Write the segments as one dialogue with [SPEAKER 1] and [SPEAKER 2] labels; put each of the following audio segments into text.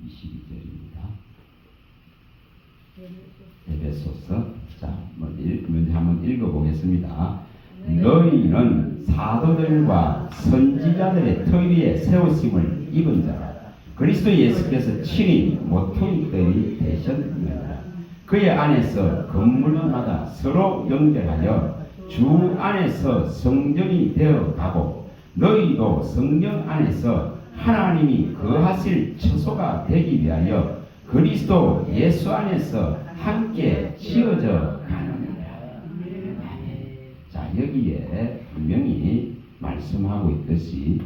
[SPEAKER 1] 22절입니다. 에베소서. 자, 먼저 한번 읽어보겠습니다. 너희는 사도들과 선지자들의 터 위에 세우심을 입은 자라. 그리스도 예수께서 친히 모퉁이들이 되셨느니라. 그의 안에서 건물마다 서로 연결하여 주 안에서 성전이 되어 가고 너희도 성령 안에서 하나님이 거하실 처소가 되기 위하여 그리스도 예수 안에서 함께 지어져 가느니라. 자, 여기에 분명히 말씀하고 있듯이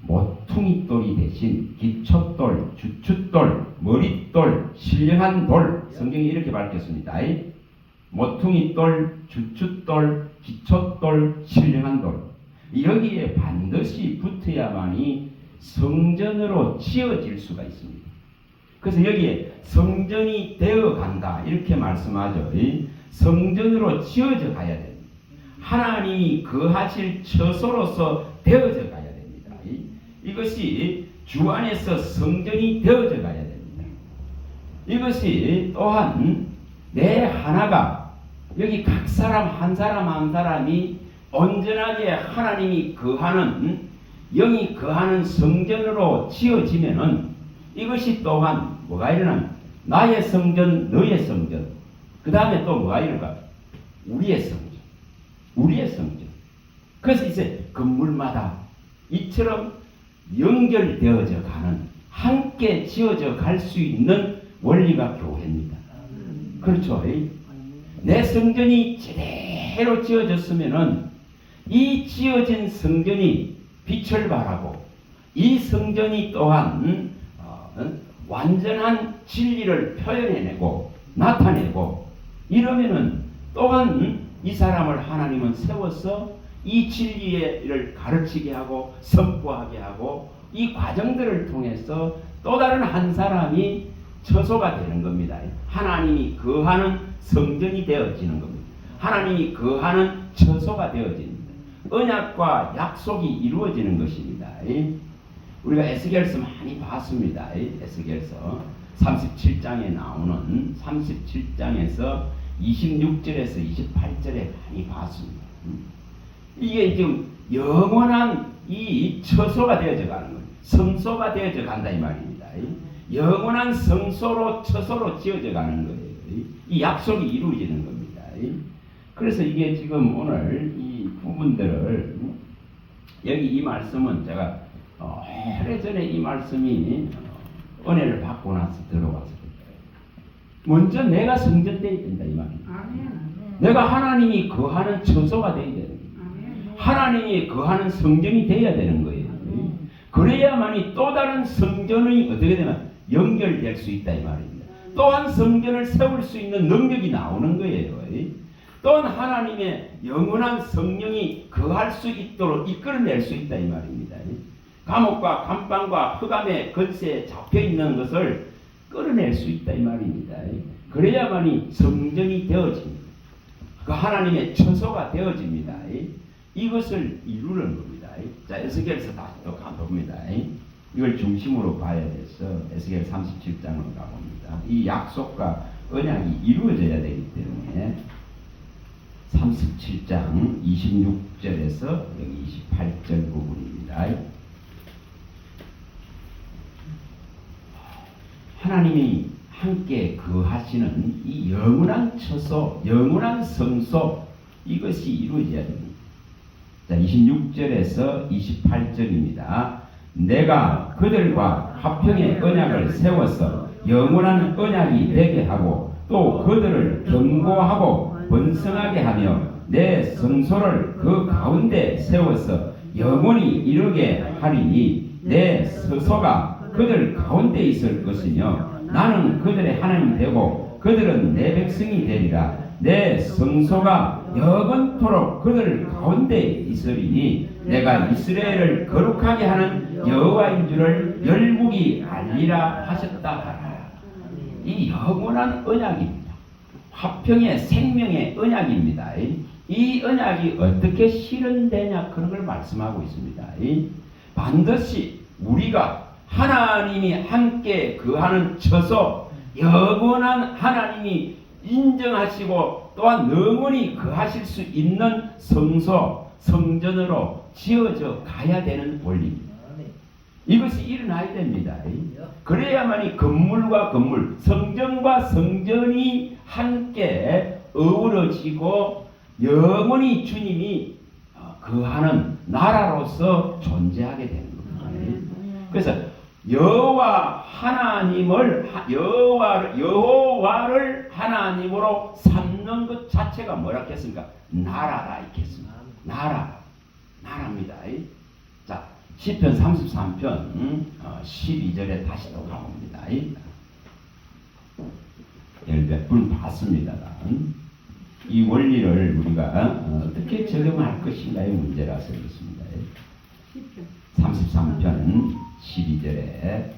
[SPEAKER 1] 모퉁이돌이 대신 기초돌, 주춧돌, 머릿돌, 신령한 돌, 성경이 이렇게 밝혔습니다. 모퉁이돌, 주춧돌, 기초돌, 신령한 돌, 여기에 반드시 붙어야만이 성전으로 지어질 수가 있습니다. 그래서 여기에 성전이 되어 간다 이렇게 말씀하죠. 성전으로 지어져 가야 됩니다. 하나님이 거하실 처소로서 되어져 가야 됩니다. 이것이 주 안에서 성전이 되어져 가야 됩니다. 이것이 또한 내 하나가 여기 각 사람 한 사람이 온전하게 하나님이 거하는 영이 거하는 성전으로 지어지면은 이것이 또한 뭐가 일어나면 나의 성전, 너의 성전, 그 다음에 또 뭐가 일어날까? 우리의 성전, 우리의 성전. 그래서 이제 건물마다 이처럼 연결되어져 가는, 함께 지어져 갈 수 있는 원리가 교회입니다. 그렇죠? 내 성전이 제대로 지어졌으면은 이 지어진 성전이 빛을 발하고 이 성전이 또한 완전한 진리를 표현해내고 나타내고 이러면은 또한 이 사람을 하나님은 세워서 이 진리를 가르치게 하고 선포하게 하고 이 과정들을 통해서 또 다른 한 사람이 처소가 되는 겁니다. 하나님이 거하는 성전이 되어지는 겁니다. 하나님이 거하는 처소가 되어집니다. 언약과 약속이 이루어지는 것입니다. 우리가 에스겔서 많이 봤습니다. 에스겔서 37장에 나오는 37장에서 26절에서 28절에 많이 봤습니다. 이게 지금 영원한 이 처소가 되어져 가는 거예요. 성소가 되어져 간다 이 말입니다. 영원한 성소로 처소로 지어져 가는 거예요. 이 약속이 이루어지는 겁니다. 그래서 이게 지금 오늘 이 부분들을 여기 이 말씀은 제가 오래전에 이 말씀이 은혜를 받고 나서 들어왔어요. 먼저 내가 성전되어야 된다 이 말입니다. 내가 하나님이 거하는 처소가 되어야 되는 거예요. 하나님이 거하는 성전이 되어야 되는 거예요. 그래야만이 또 다른 성전이 어떻게 되면 연결될 수 있다 이 말입니다. 또한 성전을 세울 수 있는 능력이 나오는 거예요. 또한 하나님의 영원한 성령이 거할 수 있도록 이끌어낼 수 있다 이 말입니다. 감옥과 감방과 흑암의 권세에 잡혀있는 것을 끌어낼 수 있다 이 말입니다. 그래야만이 성전이 되어집니다. 그 하나님의 처소가 되어집니다. 이것을 이루는 겁니다. 자, 에스겔서 다시 또 가봅니다. 이걸 중심으로 봐야 돼서 에스겔 37장으로 가봅니다. 이 약속과 언약이 이루어져야 되기 때문에 37장 26절에서 여기 28절 부분입니다. 하나님이 함께 거하시는 이 영원한 처소, 영원한 성소, 이것이 이루어져야 됩니다. 자, 26절에서 28절입니다. 내가 그들과 화평의 언약을 세워서 영원한 언약이 되게 하고 또 그들을 견고하고 번성하게 하며 내 성소를 그 가운데 세워서 영원히 이루게 하리니 내 서소가 그들 가운데 있을 것이며 나는 그들의 하나님이 되고 그들은 내 백성이 되리라. 내 성소가 영원토록 그들 가운데 있으리니 내가 이스라엘을 거룩하게 하는 여호와인 줄을 열국이 알리라 하셨다 하라. 이 영원한 언약입니다. 화평의 생명의 언약입니다. 이 언약이 어떻게 실현되냐 그런 걸 말씀하고 있습니다. 반드시 우리가 하나님이 함께 거하는 처소, 영원한 하나님이 인정하시고 또한 영원히 거하실 수 있는 성소, 성전으로 지어져 가야 되는 원리입니다. 이것이 일어나야 됩니다. 그래야만이 건물과 건물, 성전과 성전이 함께 어우러지고 영원히 주님이 거하는 나라로서 존재하게 되는 겁니다. 그래서 여호와 하나님을 여호와를 하나님으로 삼는 것 자체가 뭐라 했습니까? 나라라 있겠습니다. 나라입니다. 자, 시편 33편 12절에 다시 또 가봅니다. 몇 분 봤습니다. 이 원리를 우리가 어떻게 적용할 것인가의 문제라서 그렇습니다. 33편 12절에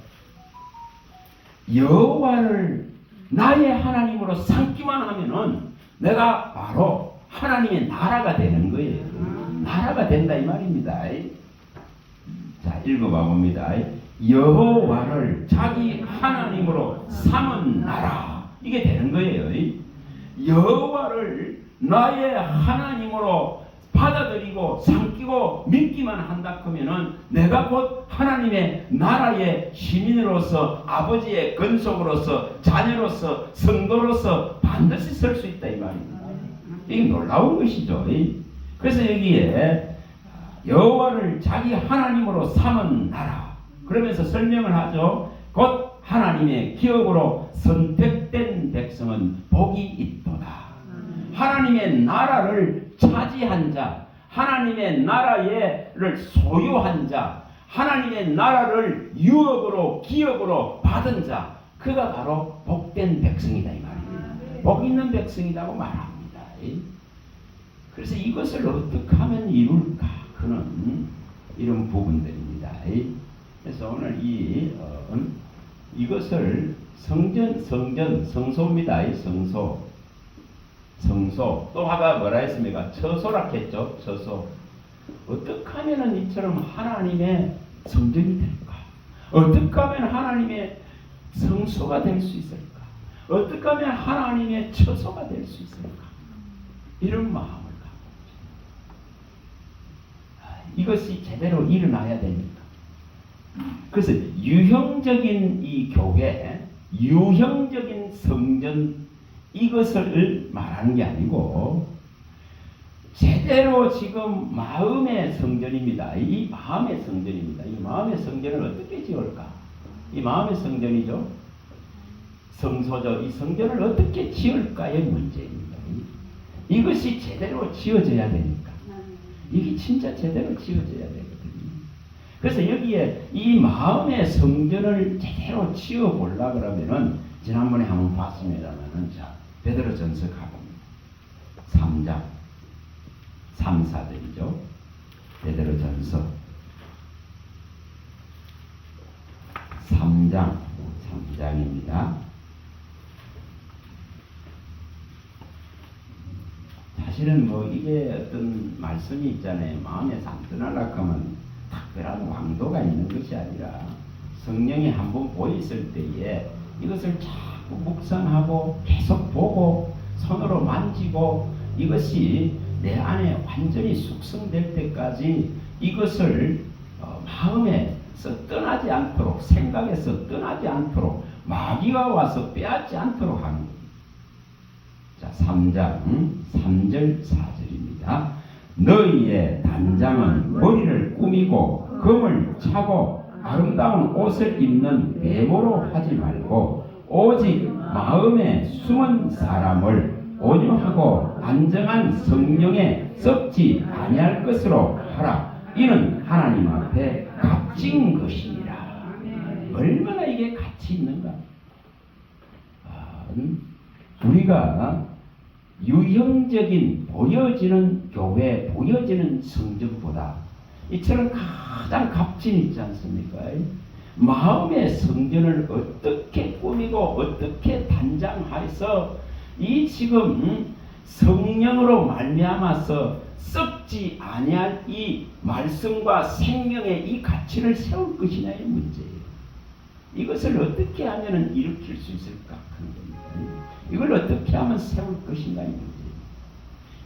[SPEAKER 1] 여호와를 나의 하나님으로 삼기만 하면은 내가 바로 하나님의 나라가 되는 거예요. 나라가 된다 이 말입니다. 자, 읽어봐 봅니다. 여호와를 자기 하나님으로 삼은 나라, 이게 되는 거예요. 여호와를 나의 하나님으로 받아들이고 삼키고 믿기만 한다 하면은 내가 곧 하나님의 나라의 시민으로서, 아버지의 근속으로서, 자녀로서, 성도로서 반드시 설 수 있다 이 말입니다. 이게 놀라운 것이죠. 그래서 여기에 여호와를 자기 하나님으로 삼은 나라, 그러면서 설명을 하죠. 곧 하나님의 기업으로 선택된 백성은 복이 있도다. 하나님의 나라를 차지한 자, 하나님의 나라를 소유한 자, 하나님의 나라를 유업으로 기업으로 받은 자, 그가 바로 복된 백성이다 이 말입니다. 복 있는 백성이라고 말합니다. 그래서 이것을 어떻게 하면 이룰까? 그는 이런 부분들입니다. 그래서 오늘 이것을 성소입니다. 성소. 또 아까 뭐라 했습니까? 처소라 했죠. 처소. 어떻게 하면 이처럼 하나님의 성전이 될까? 어떻게 하면 하나님의 성소가 될 수 있을까? 어떻게 하면 하나님의 처소가 될 수 있을까? 이런 마음을 갖고 있죠. 이것이 제대로 일어나야 됩니다. 그래서 유형적인 이 교회, 유형적인 성전, 이것을 말하는 게 아니고 제대로 지금 마음의 성전입니다. 이 마음의 성전입니다. 이 마음의 성전을 어떻게 지을까? 이 마음의 성전이죠. 성소죠. 이 성전을 어떻게 지을까의 문제입니다. 이것이 제대로 지어져야 되니까. 이게 진짜 제대로 지어져야 되거든요. 그래서 여기에 이 마음의 성전을 제대로 지어보려고 그러면은 지난번에 한번 봤습니다만은, 자, 베드로전서 가봅니다. 3장 3, 4절이죠. 베드로전서 3장입니다. 사실은 뭐 이게 어떤 말씀이 있잖아요. 마음에서 안 떠나려고 하면 특별한 왕도가 있는 것이 아니라 성령이 한번 보였을 때에 이것을 자꾸 묵상하고 계속 보고 손으로 만지고 이것이 내 안에 완전히 숙성될 때까지 이것을 마음에서 떠나지 않도록, 생각에서 떠나지 않도록, 마귀가 와서 빼앗지 않도록 하는 겁니다. 자, 3장 3절 4절입니다. 너희의 단장은 머리를 꾸미고 금을 차고 아름다운 옷을 입는 외모로 하지 말고 오직 마음에 숨은 사람을 온유하고 안정한 성령에 썩지 아니할 것으로 하라. 이는 하나님 앞에 값진 것이니라. 얼마나 이게 가치 있는가? 우리가 유형적인 보여지는 교회, 보여지는 성전보다 이처럼 가장 값진 있지 않습니까? 마음의 성전을 어떻게 꾸미고 어떻게 단장해서 이 지금 성령으로 말미암아서 썩지 아니할 이 말씀과 생명의 이 가치를 세울 것이냐의 문제예요. 이것을 어떻게 하면 일으킬 수 있을까 하는 겁니다. 이걸 어떻게 하면 세울 것인가 하는 문제예요.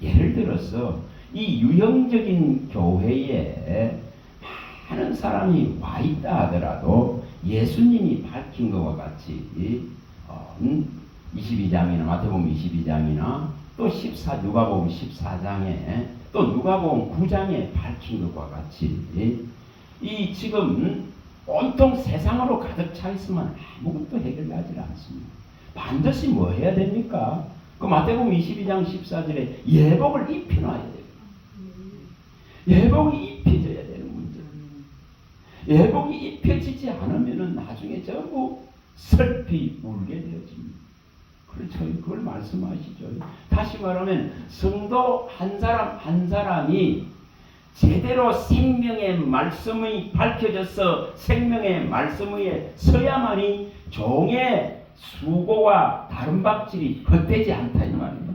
[SPEAKER 1] 예를 들어서 이 유형적인 교회에 많은 사람이 와 있다 하더라도 예수님이 밝힌 것과 같이 22장이나 마태복음 22장이나 또 누가복음 14장에 또 누가복음 9장에 밝힌 것과 같이 이 지금 온통 세상으로 가득 차 있으면 아무것도 해결하지 않습니다. 반드시 뭐 해야 됩니까? 그 마태복음 22장 14절에 예복을 입혀놔야 돼요. 예복이 입혀져야 되는 문제. 예복이 입혀지지 않으면 나중에 전부 슬피 울게 되어집니다. 그렇죠. 그걸 말씀하시죠. 다시 말하면 성도 한 사람 한 사람이 제대로 생명의 말씀이 밝혀져서 생명의 말씀 위에 서야만이 종의 수고와 다른 박질이 헛되지 않다 이 말입니다.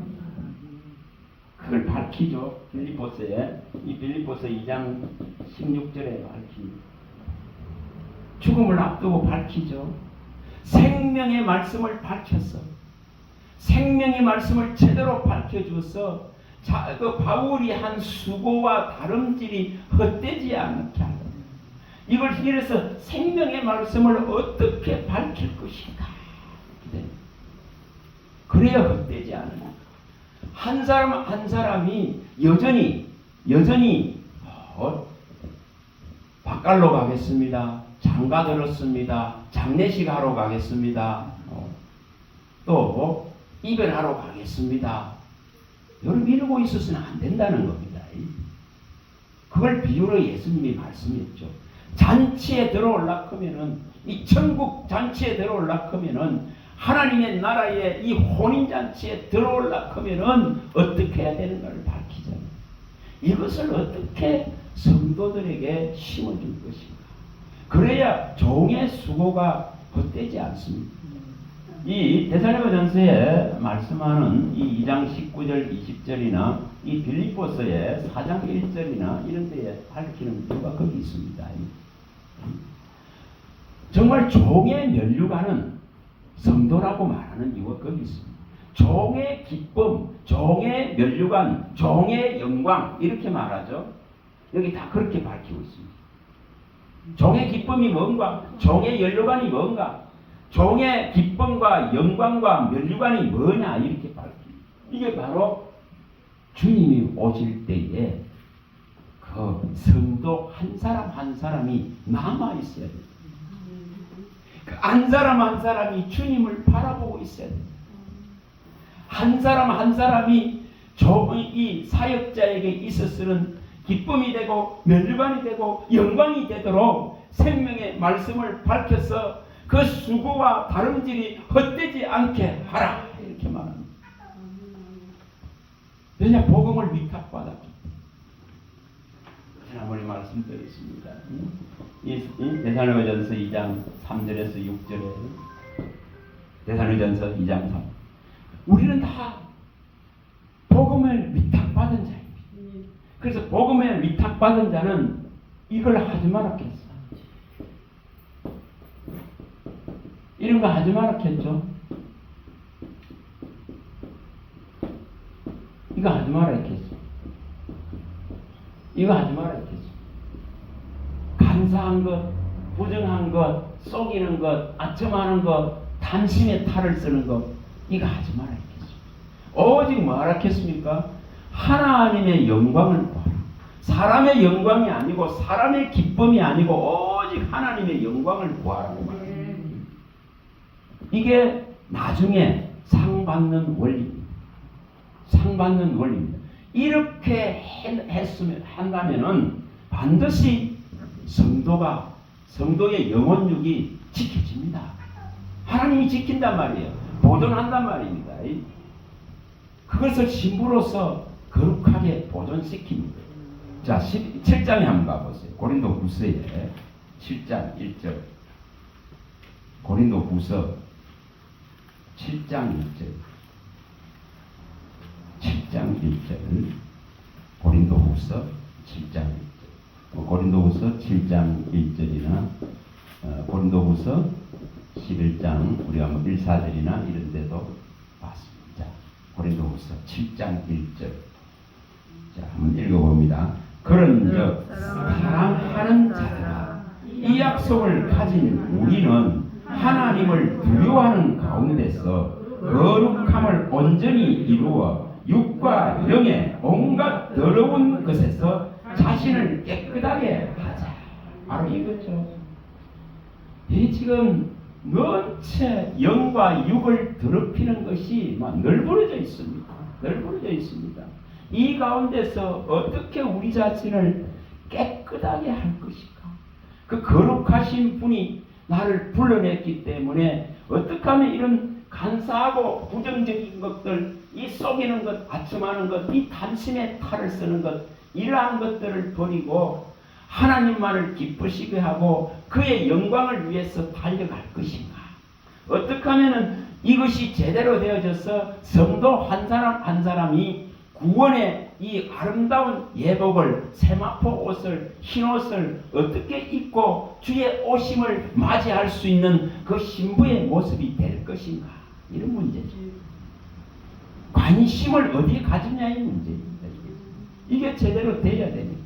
[SPEAKER 1] 그걸 밝히죠. 빌립보서에 이 빌립보서 2장 16절에 밝힙니다. 죽음을 앞두고 밝히죠. 생명의 말씀을 밝혔어. 생명의 말씀을 제대로 밝혀줘서 그 바울이 한 수고와 다름질이 헛되지 않게 하다. 이래서 생명의 말씀을 어떻게 밝힐 것인가. 그래야 헛되지 않으니까. 한 사람 한 사람이 여전히 밭갈로 가겠습니다. 장가 들었습니다. 장례식 하러 가겠습니다. 또 이별하러 가겠습니다. 여러분 이러고 있어서는 안 된다는 겁니다. 그걸 비유로 예수님이 말씀했죠. 잔치에 들어올라 하면은 이 천국 잔치에 들어올라 하면은 하나님의 나라에 이 혼인잔치에 들어올라 하면은 어떻게 해야 되는가를 밝히잖아요. 이것을 어떻게 성도들에게 심어줄 것인가. 그래야 종의 수고가 헛되지 않습니다. 이 데살로니가전서에 말씀하는 이 2장 19절 20절이나 이 빌립보서의 4장 1절이나 이런 데에 밝히는 이유가 거기 있습니다. 정말 종의 면류관은 성도라고 말하는 이유가 거기 있습니다. 종의 기쁨, 종의 면류관, 종의 영광 이렇게 말하죠. 여기 다 그렇게 밝히고 있습니다. 종의 기쁨이 뭔가, 종의 면류관이 뭔가, 종의 기쁨과 영광과 면류관이 뭐냐 이렇게 밝힙니다. 이게 바로 주님이 오실 때에 그 성도 한 사람 한 사람이 남아 있어야 돼요. 그 한 사람 한 사람이 주님을 바라보고 있어야 돼요. 한 사람 한 사람이 이 사역자에게 있어서는 기쁨이 되고 면류관이 되고 영광이 되도록 생명의 말씀을 밝혀서 그 수고와 다름질이 헛되지 않게 하라 이렇게 말합니다. 왜냐 복음을 위탁받았기 때문에. 지난번에 말씀드렸습니다. 이 데살로니가전서 2장 3절에서 6절에 데살로니가전서 2장 3 우리는 다 복음을 위탁받은 자입니다. 그래서 복음에 위탁받은 자는 이걸 하지 말았겠어. 이런 거 하지 말았겠죠. 이거 하지 말았겠어. 이거 하지 말았겠어. 간사한 것, 부정한 것, 속이는 것, 아첨하는 것, 단심에 탈을 쓰는 것, 이거 하지 말았겠어. 오직 뭐 하라겠습니까? 하나님의 영광을 구하라. 사람의 영광이 아니고 사람의 기쁨이 아니고 오직 하나님의 영광을 구하라고 말합니다. 이게 나중에 상 받는 원리입니다. 상 받는 원리입니다. 이렇게 한다면은 반드시 성도의 영혼육이 지켜집니다. 하나님이 지킨단 말이에요. 보존한단 말입니다. 그것을 신부로서 거룩하게 보존시킵니다. 자, 7장에 한번 가보세요. 고린도후서에 7장 1절. 고린도후서 7장 1절. 7장 1절. 고린도후서 7장 1절. 고린도후서 7장 1절이나 고린도후서 11장 우리가 뭐 1사절이나 이런 데도 봤습니다. 고린도후서 7장 1절. 자, 한번 읽어봅니다. 그런즉 사랑하는 자들아, 이 약속을 가진 우리는 하나님을 두려워하는 가운데서 거룩함을 온전히 이루어 육과 영의 온갖 더러운 것에서 자신을 깨끗하게 하자. 바로 이거죠. 이 지금 전체 영과 육을 더럽히는 것이 막 널브러져 있습니다. 널브러져 있습니다. 이 가운데서 어떻게 우리 자신을 깨끗하게 할 것인가? 그 거룩하신 분이 나를 불러냈기 때문에 어떻게 하면 이런 간사하고 부정적인 것들, 이 속이는 것, 아첨하는 것, 이 단심에 탈을 쓰는 것, 이러한 것들을 버리고 하나님만을 기쁘시게 하고 그의 영광을 위해서 달려갈 것인가? 어떻게 하면 이것이 제대로 되어져서 성도 한 사람 한 사람이 구원의 이 아름다운 예복을, 세마포 옷을, 흰 옷을 어떻게 입고 주의 오심을 맞이할 수 있는 그 신부의 모습이 될 것인가? 이런 문제죠. 관심을 어디에 가지냐의 문제입니다. 이게 제대로 돼야 되니까.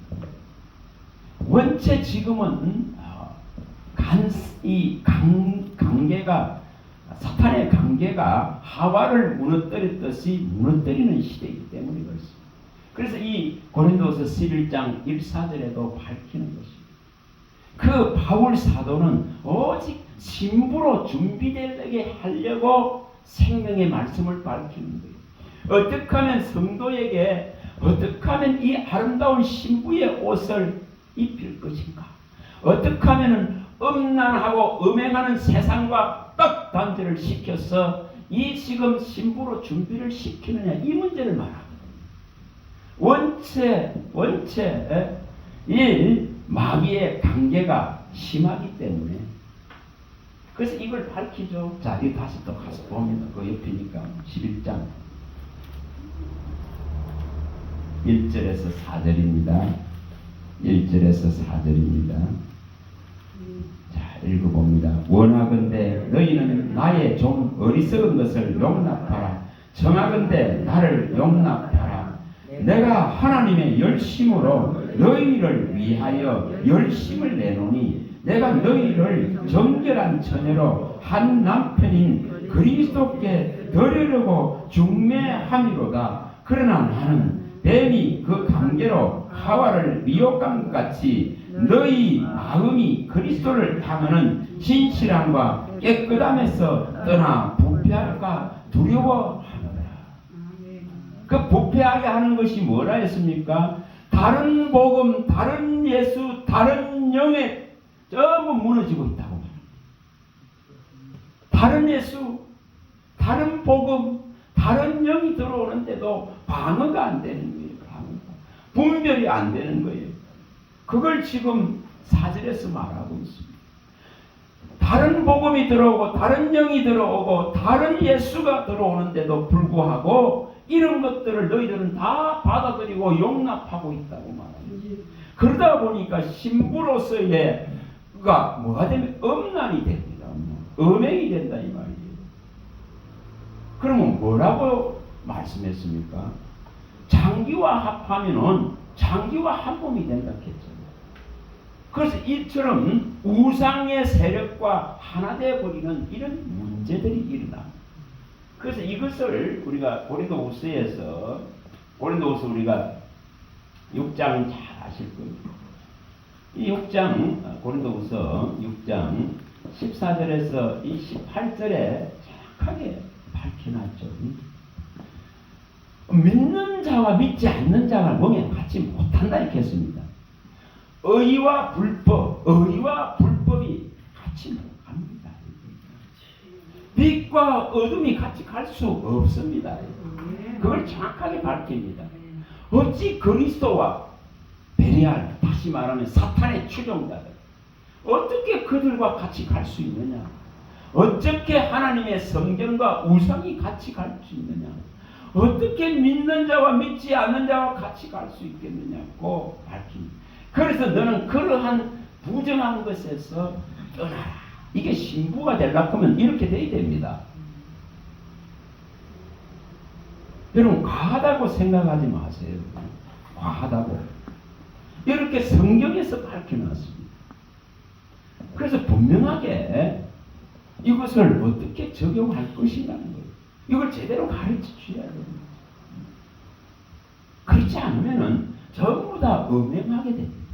[SPEAKER 1] 원체 지금은 이 관계가, 사탄의 관계가 하와를 무너뜨렸듯이 무너뜨리는 시대이기 때문에 그렇습니다. 그래서 이 고린도서 11장 1사절에도 밝히는 것입니다. 그 바울 사도는 오직 신부로 준비되게 하려고 생명의 말씀을 밝히는 거예요. 어떻게 하면 성도에게 어떻게 하면 이 아름다운 신부의 옷을 입힐 것인가? 어떻게 하면 음란하고 음행하는 세상과 딱 단절을 시켜서 이 지금 신부로 준비를 시키느냐, 이 문제를 말합니다. 원체 이 마귀의 관계가 심하기 때문에 그래서 이걸 밝히죠. 자, 이 다시 또 가서 봅니다. 그 옆이니까 11장 1절에서 4절입니다. 1절에서 4절입니다. 자, 읽어봅니다. 원하건대 너희는 나의 좀 어리석은 것을 용납하라. 정하건대 나를 용납하라. 내가 하나님의 열심으로 너희를 위하여 열심을 내노니 내가 너희를 정결한 처녀로 한 남편인 그리스도께 드리려고 중매함이로다. 그러나 나는 뱀이 그 관계로 하와를 미혹한 것 같이 너희 마음이 그리스도를 향하는 진실함과 깨끗함에서 떠나 부패할까 두려워하노라. 그 부패하게 하는 것이 뭐라 했습니까? 다른 복음, 다른 예수, 다른 영에 전부 무너지고 있다고 말합니다. 다른 예수, 다른 복음, 다른 영이 들어오는데도 방어가 안 되는 거예요. 분별이 안 되는 거예요. 그걸 지금 4절에서 말하고 있습니다. 다른 복음이 들어오고 다른 영이 들어오고 다른 예수가 들어오는데도 불구하고 이런 것들을 너희들은 다 받아들이고 용납하고 있다고 말합니다. 그러다 보니까 신부로서의 가 뭐가 되면 음란이 됩니다. 음행이 된다 이 말이에요. 그러면 뭐라고 말씀했습니까? 장기와 합하면은 장기와 한 몸이 된다 했잖아요. 그래서 이처럼 우상의 세력과 하나 되어 버리는 이런 문제들이 일어납니다. 그래서 이것을 우리가 고린도후서에서 우리가 6장 잘 아실 겁니다. 이 6장 고린도후서 6장 14절에서 이 18절에 정확하게 밝혀놨죠. 믿는 자와 믿지 않는 자가 몸에 받지 못한다 이렇게 했습니다. 의와 불법이 같이 못 갑니다. 빛과 어둠이 같이 갈 수 없습니다. 그걸 정확하게 밝힙니다. 어찌 그리스도와 베리알, 다시 말하면 사탄의 추종자들, 어떻게 그들과 같이 갈 수 있느냐? 어떻게 하나님의 성경과 우상이 같이 갈 수 있느냐? 어떻게 믿는 자와 믿지 않는 자와 같이 갈 수 있겠느냐고 밝힙니다. 그래서 너는 그러한 부정한 것에서 떠나라. 이게 신부가 되려고 하면 이렇게 돼야 됩니다. 여러분 과하다고 생각하지 마세요. 과하다고. 이렇게 성경에서 밝혀놨습니다. 그래서 분명하게 이것을 어떻게 적용할 것인가는 거예요. 이걸 제대로 가르쳐 줘야 됩니다. 그렇지 않으면은 전부 다 음행하게 됩니다.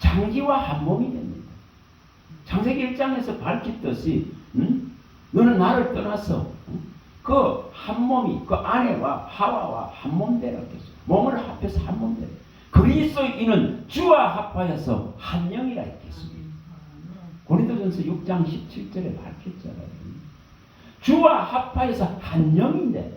[SPEAKER 1] 장기와 한 몸이 됩니다. 창세기 1장에서 밝혔듯이 너는 나를 떠나서 그 한 몸이 그 아내와 하와와 한 몸 되라 했죠. 몸을 합해서 한 몸 되라. 그리스도인은 주와 합하여서 한 영이라 했겠습니다. 고린도전서 6장 17절에 밝혔잖아요. 주와 합하여서 한 영인데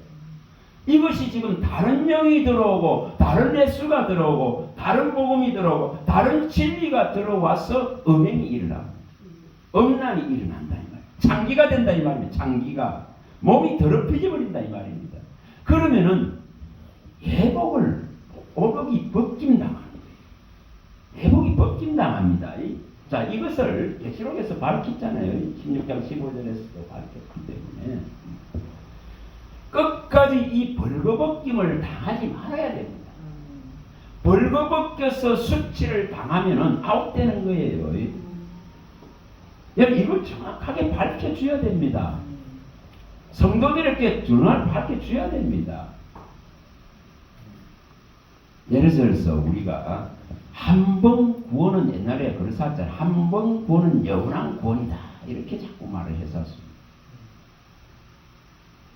[SPEAKER 1] 이것이 지금 다른 영이 들어오고 다른 예수가 들어오고 다른 복음이 들어오고 다른 진리가 들어와서 음행이 일어나고 음란이 일어난다 이 말이에요. 장기가 된다 이 말입니다. 장기가 몸이 더럽혀져 버린다 이 말입니다. 그러면은 오복이 벗김당합니다. 회복이 벗김당합니다. 자, 이것을 계시록에서 밝혔잖아요. 16장 15절에서도 밝혔기 때문에 끝까지 이 벌거벗김을 당하지 말아야 됩니다. 벌거벗겨서 수치를 당하면은 아웃되는 거예요. 여러분 이걸 정확하게 밝혀줘야 됩니다. 성도들에게 정말 밝혀줘야 됩니다. 예를 들어서 우리가 한 번 구원은 옛날에 그랬었잖아요. 한 번 구원은 영원한 구원이다. 이렇게 자꾸 말을 했었습니다.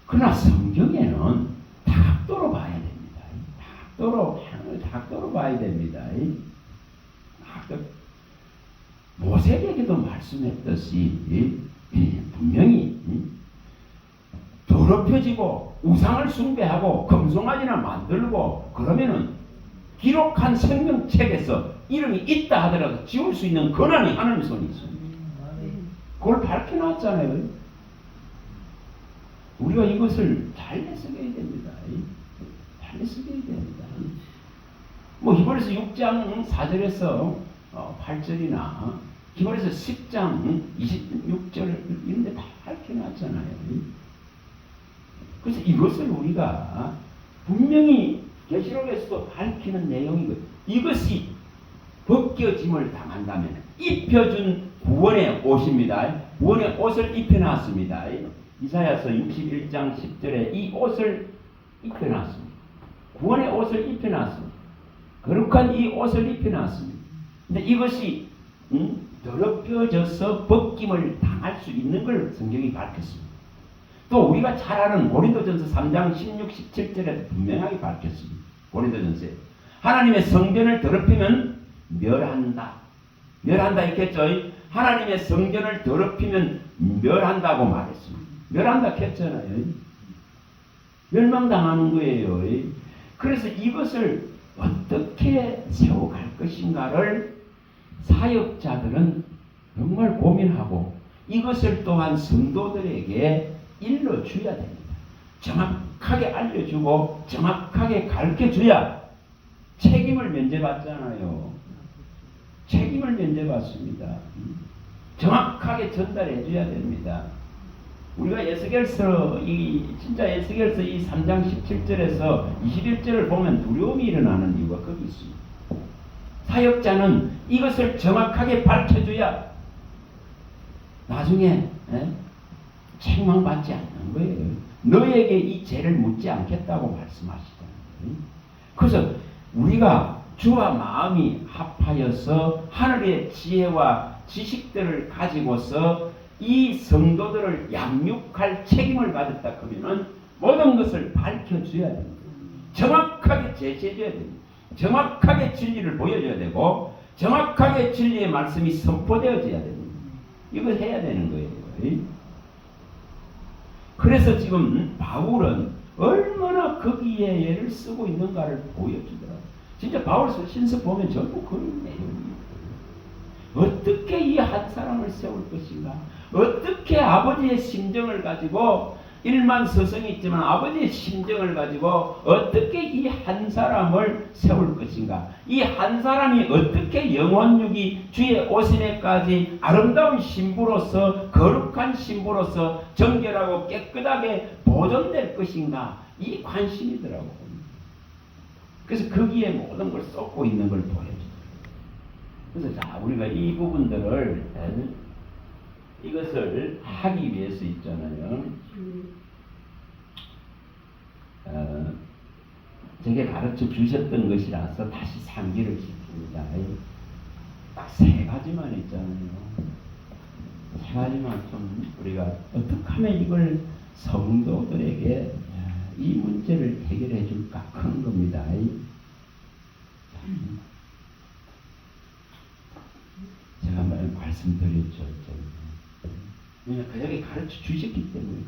[SPEAKER 1] 그러나 성경에는 다각도로 봐야 됩니다. 다각도로 봐야 됩니다. 모세에게도 말씀했듯이 분명히 더럽혀지고 우상을 숭배하고 금송아지나 만들고 그러면은 기록한 생명책에서 이름이 있다 하더라도 지울 수 있는 권한이 하나님 손에 있습니다. 그걸 밝혀놨잖아요. 우리가 이것을 잘 해석해야 됩니다. 잘 해석해야 됩니다. 뭐 히브리서 6장 4절에서 8절이나 히브리서 10장 26절 이런 데 다 밝혀놨잖아요. 그래서 이것을 우리가 분명히 계시록에서도 밝히는 내용이고 이것이 벗겨짐을 당한다면 입혀준 구원의 옷입니다. 구원의 옷을 입혀놨습니다. 이사야서 61장 10절에 이 옷을 입혀놨습니다. 구원의 옷을 입혀놨습니다. 거룩한 이 옷을 입혀놨습니다. 근데 이것이 더럽혀져서 벗김을 당할 수 있는 걸 성경이 밝혔습니다. 또 우리가 잘 아는 고린도전서 3장 16, 17절에 분명하게 밝혔습니다. 고린도전서에 하나님의 성전을 더럽히면 멸한다. 멸한다 했겠죠. 하나님의 성전을 더럽히면 멸한다고 말했습니다. 멸한다 했잖아요. 멸망당하는 거예요. 그래서 이것을 어떻게 세워갈 것인가를 사역자들은 정말 고민하고 이것을 또한 성도들에게 일러줘야 됩니다. 정확하게 알려주고 정확하게 가르쳐줘야 책임을 면제받잖아요. 책임을 면제받습니다. 정확하게 전달해줘야 됩니다. 우리가 에스겔서 진짜 에스겔서 이 3장 17절에서 21절을 보면 두려움이 일어나는 이유가 거기 있습니다. 사역자는 이것을 정확하게 밝혀줘야 나중에 책망받지 않는 거예요. 너에게 이 죄를 묻지 않겠다고 말씀하시잖아요. 그래서 우리가 주와 마음이 합하여서 하늘의 지혜와 지식들을 가지고서 이 성도들을 양육할 책임을 가졌다 그러면은 모든 것을 밝혀줘야 됩니다. 정확하게 제시해줘야 됩니다. 정확하게 진리를 보여줘야 되고 정확하게 진리의 말씀이 선포되어져야 됩니다. 이걸 해야 되는 거예요. 그래서 지금 바울은 얼마나 거기에 애를 쓰고 있는가를 보여주더라고요. 진짜 바울 서신서 보면 전부 그런 내용이에요. 어떻게 이 한 사람을 세울 것인가? 어떻게 아버지의 심정을 가지고 일만 서성이 있지만 아버지의 심정을 가지고 어떻게 이 한 사람을 세울 것인가, 이 한 사람이 어떻게 영혼육이 주의 오심에까지 아름다운 신부로서, 거룩한 신부로서 정결하고 깨끗하게 보존될 것인가, 이 관심이더라고요. 그래서 거기에 모든 걸 쏟고 있는 걸 보여줘요. 그래서 자, 우리가 이 부분들을 이것을 하기 위해서 있잖아요. 제게 가르쳐 주셨던 것이라서 다시 상기를 시킵니다. 딱 세 가지만 있잖아요. 세 가지만 좀 우리가 어떻게 하면 이걸 성도들에게 이 문제를 해결해 줄까 하는 겁니다. 제가 말씀드렸죠. 왜냐하면 그에게 가르쳐 주셨기 때문에.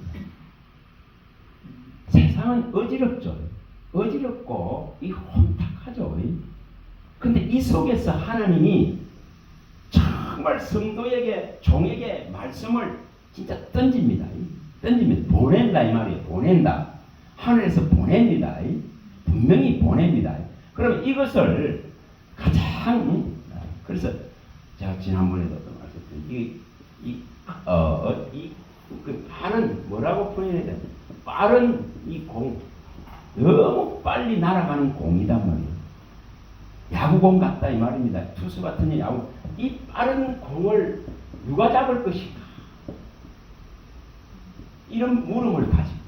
[SPEAKER 1] 세상은 어지럽죠. 어지럽고 이 혼탁하죠. 근데 이 속에서 하나님이 정말 성도에게, 종에게 말씀을 진짜 던집니다. 던지면 보낸다 이 말이에요. 보낸다. 하늘에서 보냅니다. 분명히 보냅니다. 그럼 이것을 가장, 그래서 제가 지난번에도 말씀드렸죠. 그 하는 뭐라고 표현해야 되나? 빠른 이 공, 너무 빨리 날아가는 공이단 말이에요. 야구공 같다 이 말입니다. 투수 같은 야구, 이 빠른 공을 누가 잡을 것인가? 이런 물음을 가지고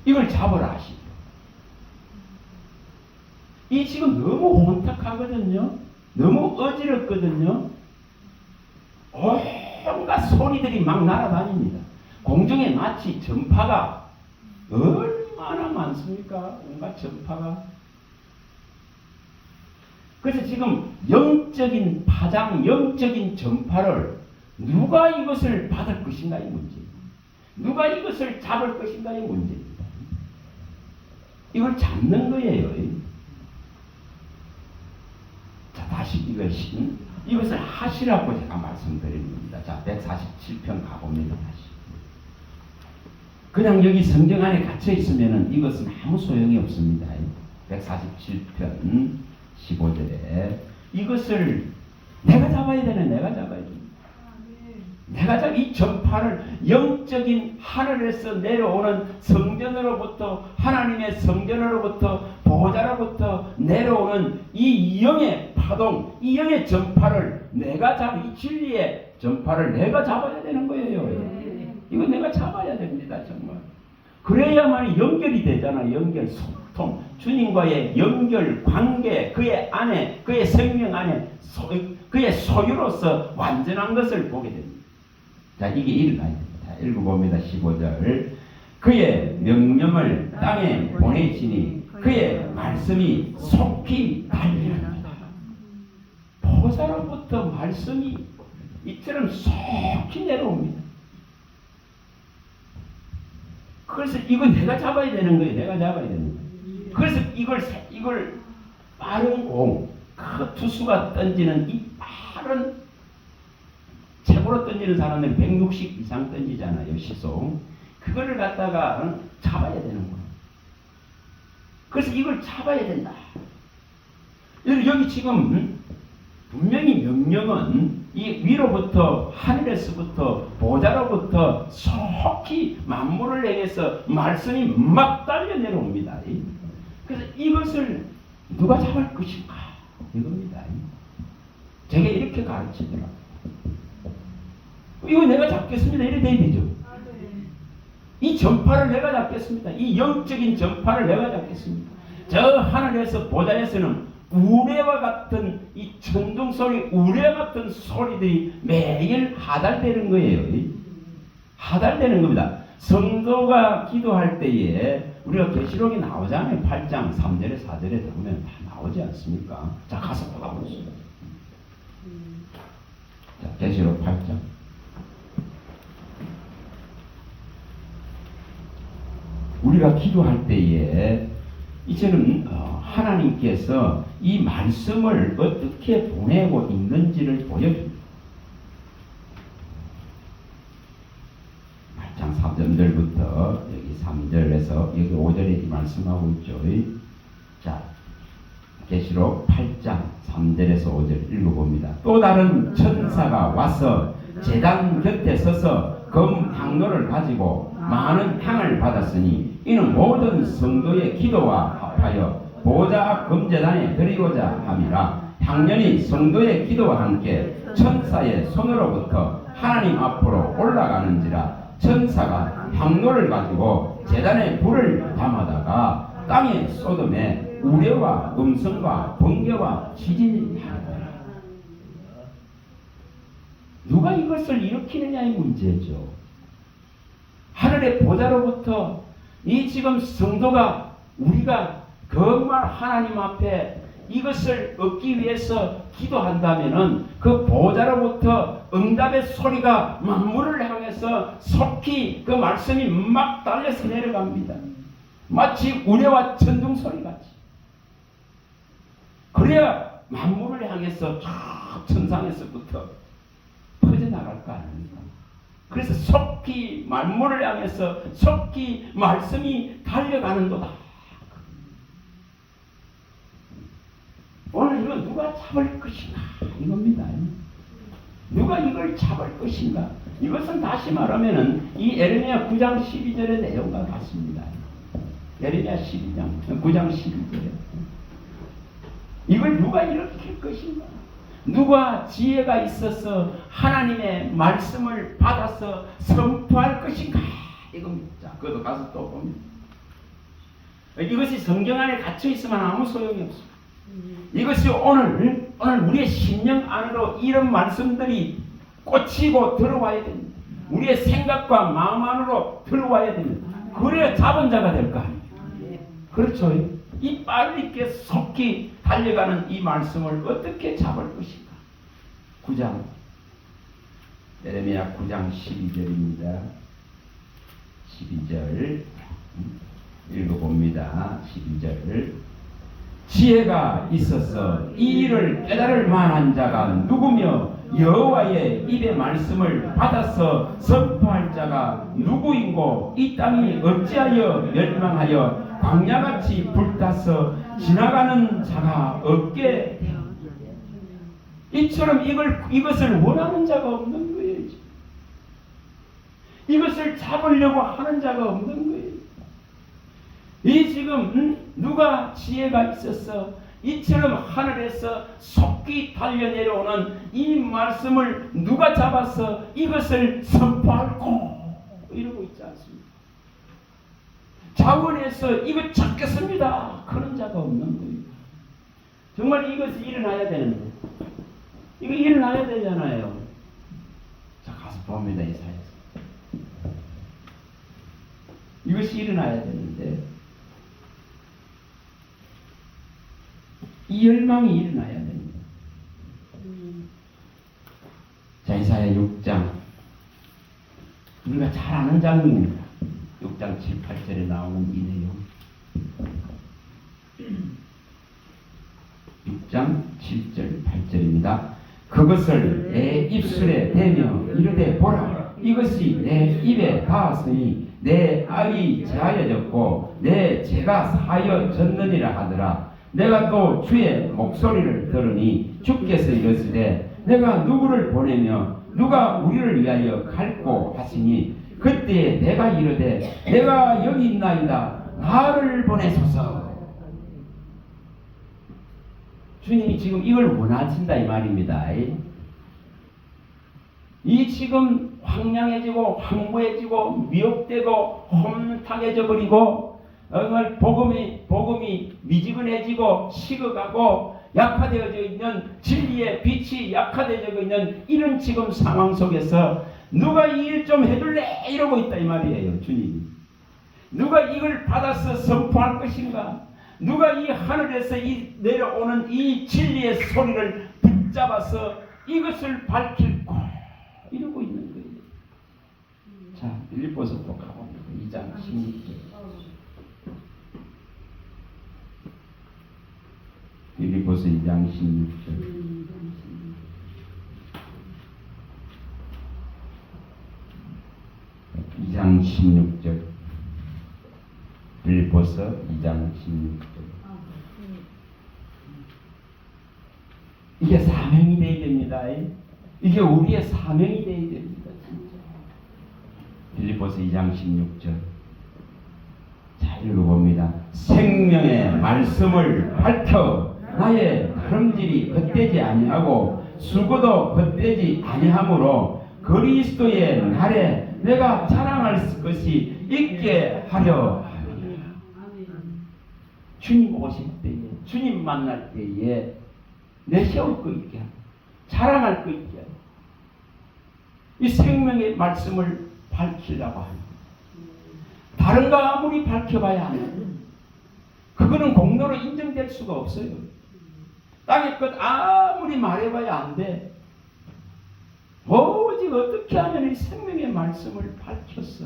[SPEAKER 1] 이걸 잡으라 하시죠. 이 지금 너무 혼탁하거든요. 너무 어지럽거든요. 온갖 소리들이 막 날아다닙니다. 공중에 마치 전파가 얼마나 많습니까? 온갖 전파가. 그래서 지금 영적인 파장, 영적인 전파를 누가 이것을 받을 것인가 이 문제. 누가 이것을 잡을 것인가 이 문제입니다. 이걸 잡는 거예요. 자, 다시 이것을 하시라고 제가 말씀드리는 겁니다. 자, 147편 가봅니다. 다시. 그냥 여기 성경 안에 갇혀 있으면은 이것은 아무 소용이 없습니다. 147편 15절에 이것을 내가 잡아야 되네. 내가 잡아야 돼. 내가 이 전파를 영적인 하늘에서 내려오는 성전으로부터, 하나님의 성전으로부터, 보호자로부터 내려오는 이 영의 파동, 이 영의 전파를 내가 이 진리의 전파를 내가 잡아야 되는 거예요. 이거 내가 잡아야 됩니다. 정말. 그래야만 연결이 되잖아. 연결, 소통, 주님과의 연결, 관계, 그의 안에, 그의 생명 안에, 그의 소유로서 완전한 것을 보게 됩니다. 자, 이게 일어나야 됩니다. 읽어봅니다. 15절. 그의 명령을 땅에 보내시니 그의 말씀이 속히 달리는다. 보좌로부터 말씀이 이처럼 속히 내려옵니다. 그래서 이건 내가 잡아야 되는 거예요. 내가 잡아야 되는 거예요. 그래서 이걸 빠른 공, 그 투수가 던지는 이 빠른, 최고로 던지는 사람들은 160 이상 던지잖아요. 시속. 그거를 갖다가 잡아야 되는 거예요. 그래서 이걸 잡아야 된다. 여기 지금 분명히 명령은 이 위로부터, 하늘에서부터, 보좌로부터 속히 만물을 향해서 말씀이 막 달려 내려옵니다. 그래서 이것을 누가 잡을 것인가? 이겁니다. 제가 이렇게 가르치더라고요. 이거 내가 잡겠습니다. 이래 돼야 되죠. 이 전파를 내가 잡겠습니다. 이 영적인 전파를 내가 잡겠습니다. 저 하늘에서 보좌에서는 우레와 같은 이 천둥 소리, 우레 같은 소리들이 매일 하달되는 거예요. 하달되는 겁니다. 성도가 기도할 때에 우리가 계시록이 나오잖아요. 8장 3절에 4절에 보면 다 나오지 않습니까? 자, 가서 보다보세요. 자, 계시록 8장. 우리가 기도할 때에 이제는 하나님께서 이 말씀을 어떻게 보내고 있는지를 보여줍니다. 8장 3절부터 여기 3절에서 여기 5절에 말씀하고 있죠. 자, 계시록 8장 3절에서 5절 읽어봅니다. 또 다른 천사가 와서 제단 곁에 서서 금 향로를 가지고 많은 향을 받았으니 이는 모든 성도의 기도와 합하여 보좌 앞 금제단에 드리고자 함이라. 향년이 성도의 기도와 함께 천사의 손으로부터 하나님 앞으로 올라가는지라. 천사가 향로를 가지고 제단에 불을 담아다가 땅에 쏟음에 우레와 음성과 번개와 지진이 하더라. 누가 이것을 일으키느냐의 문제죠. 하늘의 보좌로부터 이 지금 성도가 우리가 정말 하나님 앞에 이것을 얻기 위해서 기도한다면은 그 보좌로부터 응답의 소리가 만물을 향해서 속히 그 말씀이 막 달려서 내려갑니다. 마치 우레와 천둥 소리 같이. 그래야 만물을 향해서 쫙 천상에서부터 퍼져나갈 거 아닙니까? 그래서 속히 만물을 향해서 속히 말씀이 달려가는도다. 오늘 이거 누가 잡을 것인가 이겁니다. 누가 이걸 잡을 것인가. 이것은 다시 말하면은 이 에레미야 9장 12절의 내용과 같습니다. 에레미야 12장 9장 12절에 이걸 누가 일으킬 것인가. 누가 지혜가 있어서 하나님의 말씀을 받아서 선포할 것인가 이겁니다. 그것도 가서 또 봅니다. 이것이 성경 안에 갇혀 있으면 아무 소용이 없습니다. 이것이 오늘 우리의 심령 안으로 이런 말씀들이 꽂히고 들어와야 됩니다. 우리의 생각과 마음 안으로 들어와야 됩니다. 그래야 잡은 자가 될 거 아니에요. 그렇죠. 이 빨리게 속히 달려가는 이 말씀을 어떻게 잡을 것인가. 9장 에레미야 9장 12절입니다. 12절 읽어봅니다. 12절 지혜가 있어서 이 일을 깨달을 만한 자가 누구며 여호와의 입의 말씀을 받아서 선포할 자가 누구인고 이 땅이 어찌하여 멸망하여 광야같이 불타서 지나가는 자가 없게 되었느냐. 이처럼 이것을 원하는 자가 없는 거예요. 이것을 잡으려고 하는 자가 없는 거예요. 이 지금 누가 지혜가 있어서 이처럼 하늘에서 속히 달려 내려오는 이 말씀을 누가 잡아서 이것을 선포할고 이러고 있지 않습니까? 자원에서 이거 잡겠습니다. 그런 자가 없는 거예요. 정말 이것이 일어나야 되는데 이거 일어나야 되잖아요. 자, 가서 봅니다. 이사야서 이것이 일어나야 되는데 이 열망이 일어나야 됩니다. 자, 이사야 6장 우리가 잘 아는 장면입니다. 6장 7, 8절에 나오는 이 내용. 6장 7절 8절입니다. 그것을 내 입술에 대며 이르되 보라 이것이 내 입에 닿았으니 내 악이 제하여졌고 내 죄가 사하여졌느니라 하더라. 내가 또 주의 목소리를 들으니 주께서 이르시되 내가 누구를 보내며 누가 우리를 위하여 갈고 하시니 그때 내가 이르되 내가 여기 있나이다 나를 보내소서. 주님이 지금 이걸 원하신다 이 말입니다. 이 지금 황량해지고 황무해지고 미혹되고 험탁해져 버리고 정말 복음이 미지근해지고 식어가고 약화되어져 있는 진리의 빛이 약화되어져 있는 이런 지금 상황 속에서 누가 이 일 좀 해줄래 이러고 있다 이 말이에요. 주님이 누가 이걸 받아서 선포할 것인가. 누가 이 하늘에서 내려오는 이 진리의 소리를 붙잡아서 이것을 밝힐고 이러고 있는 거예요. 자, 빌립보서 또 가봅니다. 2장 16절. 빌립보서 2장 16절. 2장 2장 16절. 빌립보서 2장 16절. 이게 사명이 되어야 됩니다. 이게 우리의 사명이 되어야 됩니다. 진짜. 빌립보서 2장 16절. 자, 읽어봅니다. 생명의 말씀을 밝혀 나의 다름질이 헛되지 아니하고 수고도 헛되지 아니하므로 그리스도의 날에 내가 자랑할 것이 있게 하려 하느니라. 주님 오실 때에, 주님 만날 때에 내세울 거 있게 하고 자랑할 거 있게 하고 이 생명의 말씀을 밝히려고 하는 다른가 아무리 밝혀봐야 하는 그거는 공로로 인정될 수가 없어요. 땅의 것 아무리 말해봐야 안 돼. 오직 어떻게 하면 이 생명의 말씀을 밝혔어.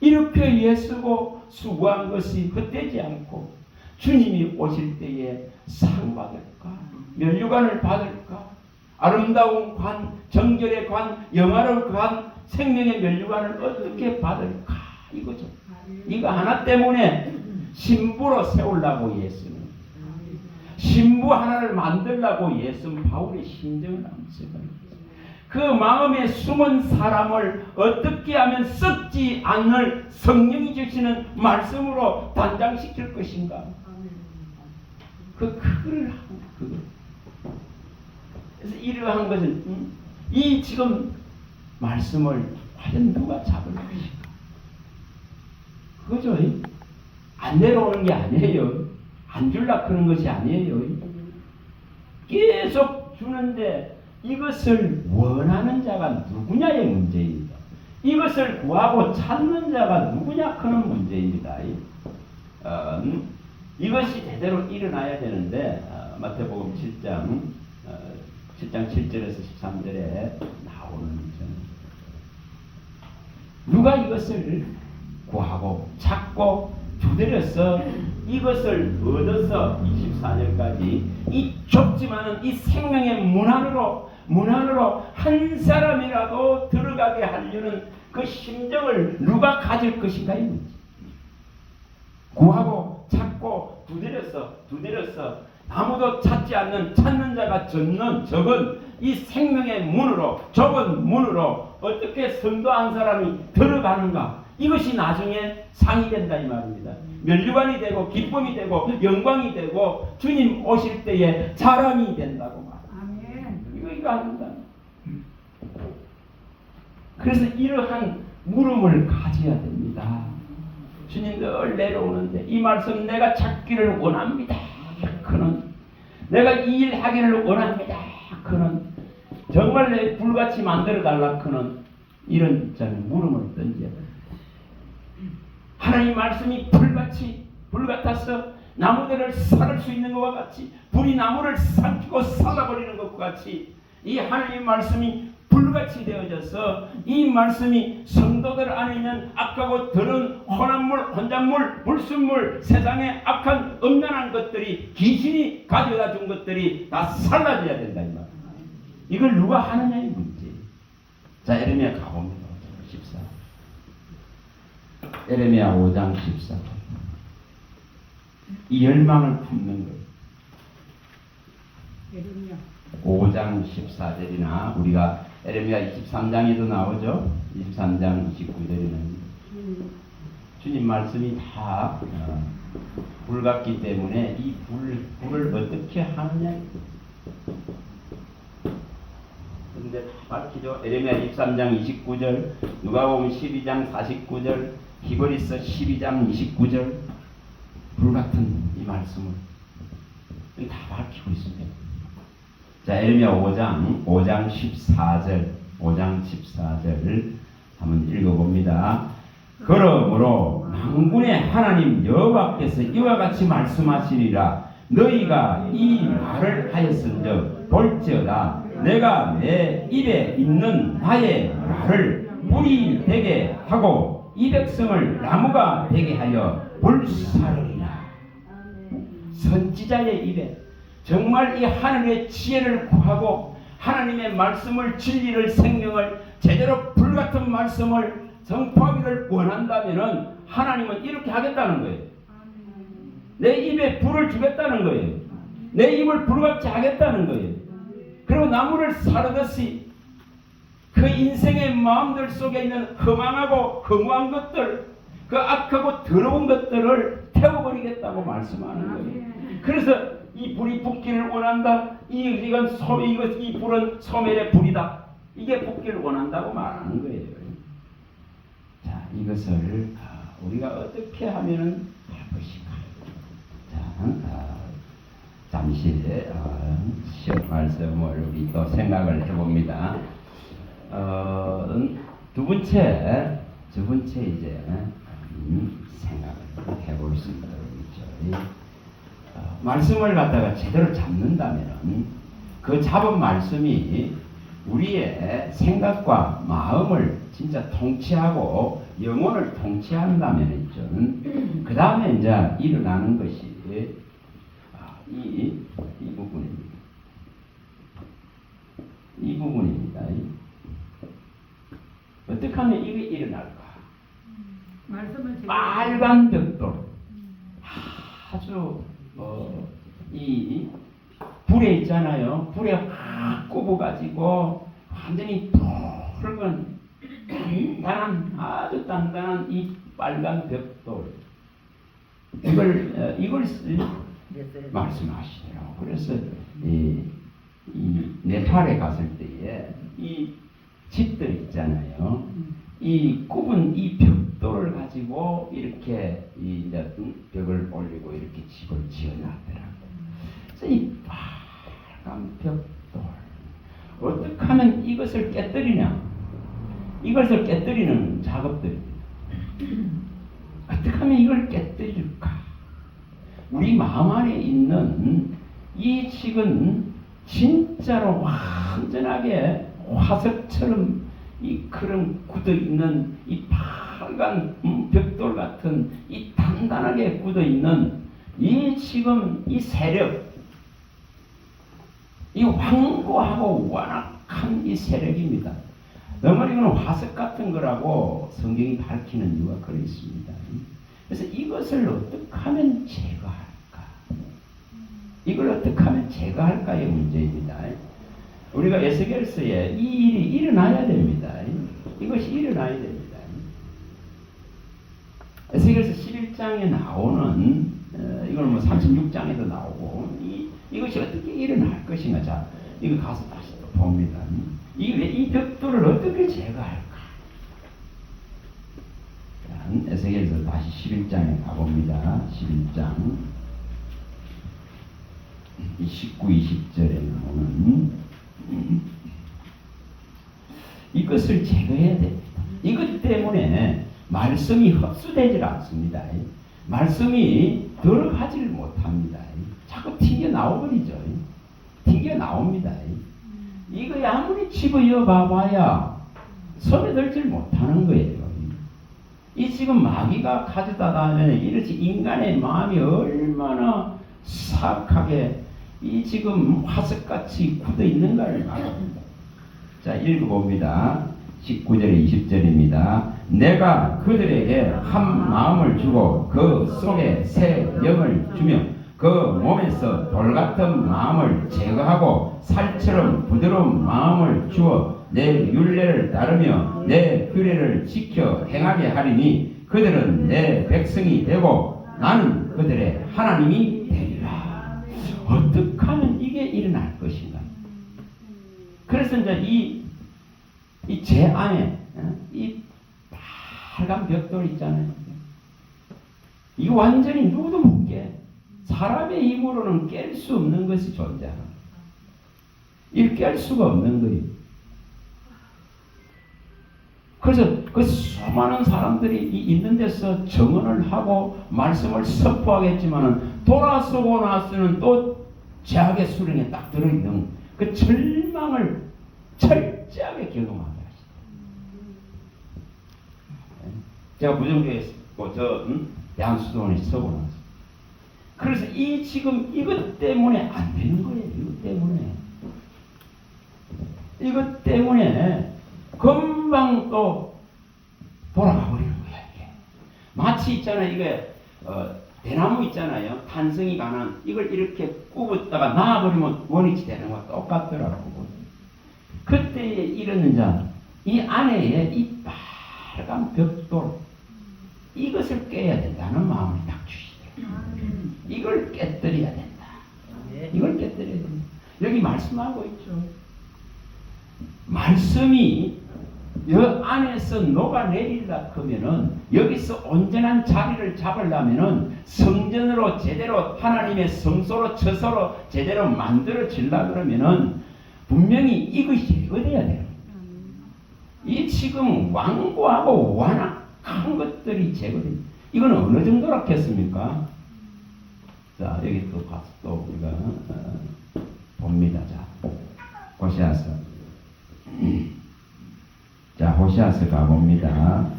[SPEAKER 1] 이렇게 예수고 수고한 것이 헛되지 않고 주님이 오실 때에 상 받을까? 면류관을 받을까? 아름다운 관, 정결의 관, 영화로운 관, 생명의 면류관을 어떻게 받을까? 이거죠. 이거 하나 때문에 신부로 세우려고 예수는 신부 하나를 만들려고 예수는 바울의 심정을 암시합니다. 그 마음에 숨은 사람을 어떻게 하면 썩지 않을 성령이 주시는 말씀으로 단장시킬 것인가? 그걸 하고 그거. 그래서 이러한 것은 이 지금 말씀을 과연 누가 잡을 것인가? 그거죠. 안 내려오는 게 아니에요. 안 줄라 그런 것이 아니에요. 계속 주는데 이것을 원하는 자가 누구냐의 문제입니다. 이것을 구하고 찾는 자가 누구냐 하는 문제입니다. 이것이 제대로 일어나야 되는데 마태복음 7장 7절에서 13절에 나오는 문제는 누가 이것을 구하고 찾고 두드려서 이것을 얻어서 24절까지 이 좁지만은 이 생명의 문 안으로 한 사람이라도 들어가게 하려는 그 심정을 누가 가질 것인가 이 문제. 구하고 찾고 두드려서 아무도 찾지 않는 찾는 자가 적은 이 생명의 문으로 좁은 문으로 어떻게 성도한 사람이 들어가는가 이것이 나중에 상이 된다 이 말입니다. 면류관이 되고 기쁨이 되고 영광이 되고 주님 오실 때에 자랑이 된다고 말합니다. 이거 아닙니다. 그래서 이러한 물음을 가져야 됩니다. 주님 늘 내려오는데 이 말씀 내가 찾기를 원합니다. 그는 내가 이 일 하기를 원합니다. 그는 정말 내 불같이 만들어 달라. 그는 이런 입장에 물음을 던져야 돼. 하나님 말씀이 불같아서 나무들을 살을 수 있는 것과 같이 불이 나무를 삼키고 살아버리는 것과 같이 이 하나님 말씀이 불같이 되어져서 이 말씀이 성도들 안에 있는 악하고 더러운 혼잣물, 불순물, 세상의 악한 음란한 것들이 귀신이 가져다 준 것들이 다 살라져야 된다 이 말. 이걸 누가 하느냐의 문제. 자, 에레미야 가봅니다. 14. 에레미야 5장 14. 이 열망을 품는 것. 5장 14절이나 우리가 에레미야 23장에도 나오죠. 23장 29절에는 주님 말씀이 다 불 같기 때문에 이 불을 어떻게 하느냐. 근데 다 밝히죠. 에레미야 23장 29절, 누가복음 12장 49절, 히브리서 12장 29절 불같은 이 말씀을 다 밝히고 있습니다. 자, 에레미야 5장 14절 한번 읽어봅니다. 그러므로 만군의 하나님 여호와께서 이와 같이 말씀하시리라. 너희가 이 말을 하였은즉 볼지어다 내가 내 입에 있는 나의 말을 불이 되게 하고 이 백성을 나무가 되게 하여 불사르리라. 선지자의 입에 정말 이 하늘의 지혜를 구하고 하나님의 말씀을 진리를 생명을 제대로 불같은 말씀을 선포하기 기도하면은 하나님은 이렇게 하겠다는 거예요. 내 입에 불을 주겠다는 거예요. 내 입을 불같이 하겠다는 거예요. 그리고 나무를 사르듯이 그 인생의 마음들 속에 있는 허망하고 허무한 것들, 그 악하고 더러운 것들을 태워버리겠다고 말씀하는 거예요. 그래서 이 불이 붙기를 원한다. 이 불은 소멸의 불이다. 이게 붙기를 원한다고 말하는 거예요. 자, 이것을 우리가 어떻게 하면은 할 것인가? 자, 잠시 시험 말씀을 우리 또 생각을 해봅니다. 두 번째 이제 생각을 해볼 수 있도록 있죠. 말씀을 갖다가 제대로 잡는다면은 그 잡은 말씀이 우리의 생각과 마음을 진짜 통치하고 영혼을 통치한다면 있죠. 그 다음에 이제 일어나는 것이 이 부분입니다. 이 부분입니다. 어떻게 하면 이게 일어날까? 빨간 벽돌, 아주 이 불에 있잖아요. 불에 확 꼽아가지고 완전히 붉은 아주 단단한 이 빨간 벽돌, 이걸 말씀하시더라고. 그래서 이 네팔에 갔을 때에 이 집들 있잖아요. 이 굽은 이 벽돌을 가지고 이렇게 이제 벽을 올리고 이렇게 집을 지어놨더라고. 그래서 이 빨간 벽돌, 어떻게 하면 이것을 깨뜨리냐? 이것을 깨뜨리는 작업들입니다. 어떻게 하면 이걸 깨뜨릴까? 우리 마음 안에 있는 이 지금 진짜로 완전하게 화석처럼 이 그런 굳어 있는 이 빨간 벽돌 같은 이 단단하게 굳어 있는 이 지금 이 세력, 이 완고하고 완악한 이 세력입니다. 너무 이거는 화석 같은 거라고 성경이 밝히는 이유가 그러 있습니다. 그래서 이것을 어떻게 하면 제거할까? 이걸 어떻게 하면 제거할까의 문제입니다. 우리가 에스겔서에 이 일이 일어나야 됩니다. 이것이 일어나야 됩니다. 에스겔서 11장에 나오는 이걸 뭐 36장에도 나오고 이것이 어떻게 일어날 것인가? 자, 이거 가서 다시 또 봅니다. 이 벽돌을 어떻게 제거할까? 자, 에스겔서 다시 11장에 가봅니다. 11장 19, 20절에 나오는 이것을 제거해야 됩니다. 이것 때문에 말씀이 흡수되질 않습니다. 말씀이 들어가지를 못합니다. 자꾸 튕겨 나오버리죠. 튕겨 나옵니다. 이거 아무리 집어여 봐봐야 손에 들질 못하는 거예요. 이 지금 마귀가 가져다 다니는 이렇게 인간의 마음이 얼마나 사악하게 이 지금 화석같이 굳어 있는가를 말합니다. 자, 읽어봅니다. 19절에 20절입니다. 내가 그들에게 한 마음을 주고 그 속에 새 영을 주며 그 몸에서 돌 같은 마음을 제거하고 살처럼 부드러운 마음을 주어 내 율례를 따르며 내 규례를 지켜 행하게 하리니 그들은 내 백성이 되고 나는 그들의 하나님이 되리라. 어떻게 하면 이게 일어날 것인가? 그래서 이제 제 안에 이 빨간 벽돌 있잖아요. 이거 완전히 누구도 못 깨. 사람의 힘으로는 깰 수 없는 것이 존재합니다. 이걸 깰 수가 없는 거예요. 그래서 그 수많은 사람들이 있는 데서 정언을 하고 말씀을 선포하겠지만은 돌아서고 나서는 또 죄악의 수렁에 딱 들어있는 그 절망을 철저하게 경험하게 하시다. 제가 부정교회에 대한수도원에 서고 나서 그래서 지금 이것 때문에 안 되는 거예요. 이것 때문에 금방 또 돌아가 버리는 거야. 이게. 마치 있잖아요. 이게 대나무 있잖아요. 탄성이 강한 이걸 이렇게 굽었다가 놔버리면 원위치 되는 거와 똑같더라고. 그때 이런 자, 이 안에 이 빨간 벽돌 이것을 깨야 된다는 마음을 딱 주시더라고요. 이걸 깨뜨려야 된다. 이걸 깨뜨려야 된다. 여기 말씀하고 있죠. 말씀이 여 안에서 녹아내리려 하면은 여기서 온전한 자리를 잡으려면은 성전으로 제대로 하나님의 성소로 처소로 제대로 만들어지려 그러면은 분명히 이것이 제거돼야 돼요. 이 지금 완고하고 완악한 것들이 제거됩니다. 이건 어느 정도로 하겠습니까? 자, 여기 또 가서 또 우리가 봅니다. 자, 호시아서. 자, 호시아서 가봅니다.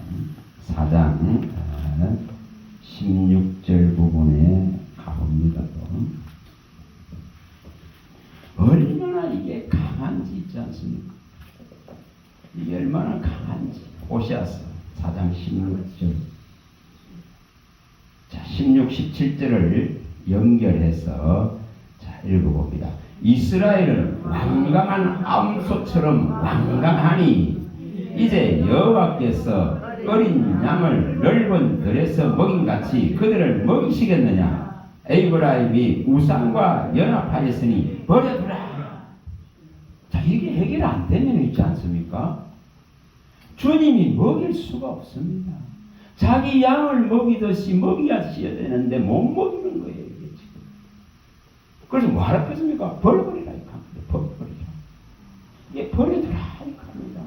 [SPEAKER 1] 4장 16절 부분에 가봅니다. 또. 얼마나 이게 강한지 있지 않습니까? 이게 얼마나 강한지. 호시아서 4장 16절. 자, 16, 17절을 연결해서 자, 읽어봅니다. 이스라엘은 완강한 암소처럼 완강하니 이제 여호와께서 어린 양을 넓은 들에서 먹인같이 그들을 먹이시겠느냐. 에브라임이 우상과 연합하였으니 버려두라. 자, 이게 해결 안 되면 있지 않습니까? 주님이 먹일 수가 없습니다. 자기 양을 먹이듯이 먹이셔야 되는데 못 먹이는 거예요. 이게 지금. 그래서 뭐 하라겠습니까? 버려버리라 이 겁니다. 버려버리라. 이게 버려두라 이 겁니다.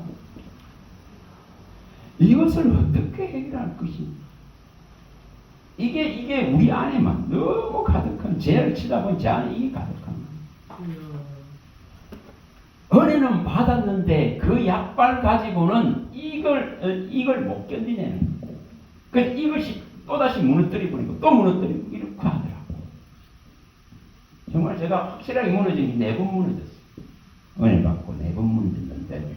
[SPEAKER 1] 이것을 어떻게 해결할 것입니까? 이게 우리 안에만 너무 가득한 죄를 치다 보니 제 안에 이게 가득합니다. 은혜는 받았는데 그 약발 가지고는 이걸 못 견디냐는 거예요. 그래서 이것이 또다시 무너뜨려 버리고 또 무너뜨리고 이렇게 하더라고. 정말 제가 확실하게 무너진 게 4번 무너졌어요. 은혜 받고 4번 무너졌는데.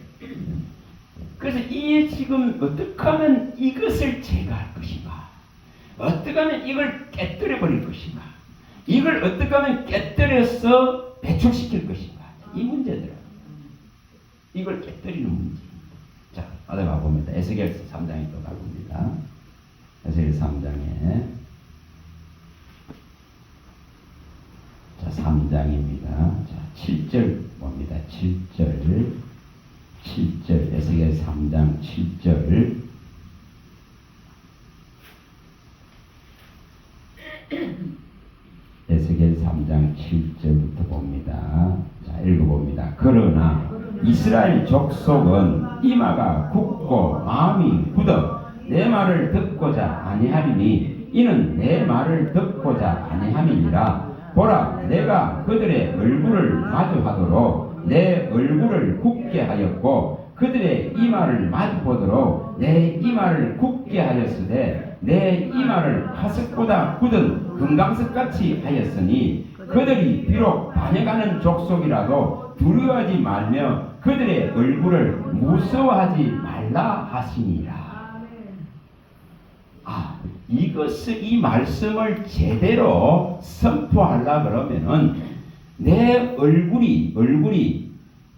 [SPEAKER 1] 그래서 이 지금 어떻게 하면 이것을 제거할 것인가? 어떻게 하면 이걸 깨뜨려 버릴 것인가? 이걸 어떻게 하면 깨뜨려서 배출시킬 것인가? 이 문제들. 이걸 깨뜨리는 문제. 자, 어디 가봅니다. 에스겔서 3장에 또 가봅니다. 에스겔 3장에. 자, 3장입니다. 자, 7절 봅니다. 7절. 에스겔 3장 7절. 에스겔 3장 7절부터 봅니다. 자, 읽어봅니다. 그러나 이스라엘 족속은 이마가 굳고 마음이 굳어 내 말을 듣고자 아니하리니 이는 내 말을 듣고자 아니함이니라. 보라, 내가 그들의 얼굴을 마주하도록 내 얼굴을 굳게 하였고 그들의 이마를 마주보도록 내 이마를 굳게 하였으되 내 이마를 화석보다 굳은 금강석같이 하였으니 그들이 비록 다녀가는 족속이라도 두려워하지 말며 그들의 얼굴을 무서워하지 말라 하시니라. 이 말씀을 제대로 선포하려 그러면은 내 얼굴이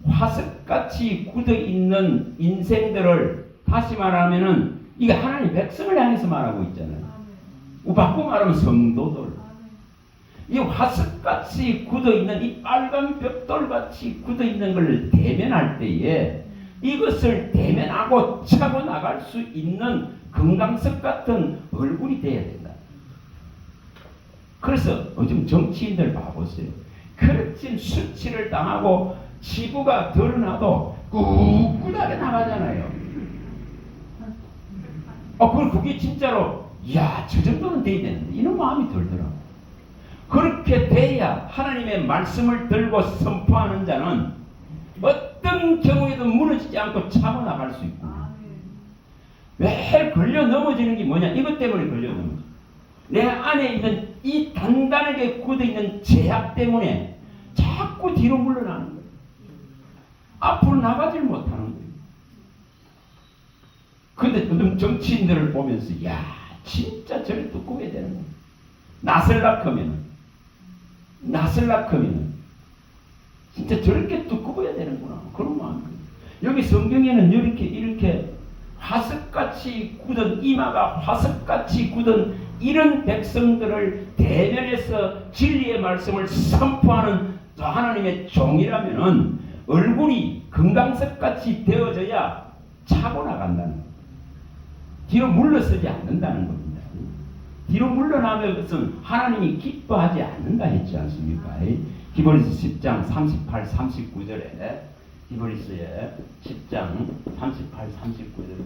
[SPEAKER 1] 화석같이 굳어 있는 인생들을 다시 말하면은 이게 하나님 백성을 향해서 말하고 있잖아요. 바꾸고 말하면 성도들. 이 화석같이 굳어 있는 이 빨간 벽돌같이 굳어 있는 것을 대면할 때에 이것을 대면하고 차고 나갈 수 있는 금강석 같은 얼굴이 돼야 된다. 그래서 요즘 정치인들 봐보세요. 그렇지 수치를 당하고 지부가 드러나도 꿋꿋하게 나가잖아요. 그게 진짜로 저 정도는 돼야 되는데 이런 마음이 들더라고. 그렇게 돼야 하나님의 말씀을 들고 선포하는 자는 어떤 경우에도 무너지지 않고 차고 나갈 수 있고. 왜 걸려 넘어지는 게 뭐냐? 이것 때문에 걸려 넘어져. 내 안에 있는 이 단단하게 굳어있는 제약 때문에 자꾸 뒤로 물러나는 거예요. 앞으로 나가질 못하는 거예요. 근데 요즘 정치인들을 보면서 진짜 저를 두꺼워야 되는 거예요. 나설락하면은 진짜 저렇게 두꺼워야 되는구나. 그런 마음이에요. 여기 성경에는 이렇게 화석같이 굳은 이마가 화석같이 굳은 이런 백성들을 대면해서 진리의 말씀을 선포하는 또 하나님의 종이라면은 얼굴이 금강석같이 되어져야 차고 나간다는 거예요. 뒤로 물러서지 않는다는 겁니다. 뒤로 물러나면 그것은 하나님이 기뻐하지 않는다 했지 않습니까? 히브리서 10장 38, 39절에 히브리서의 10장 38, 39절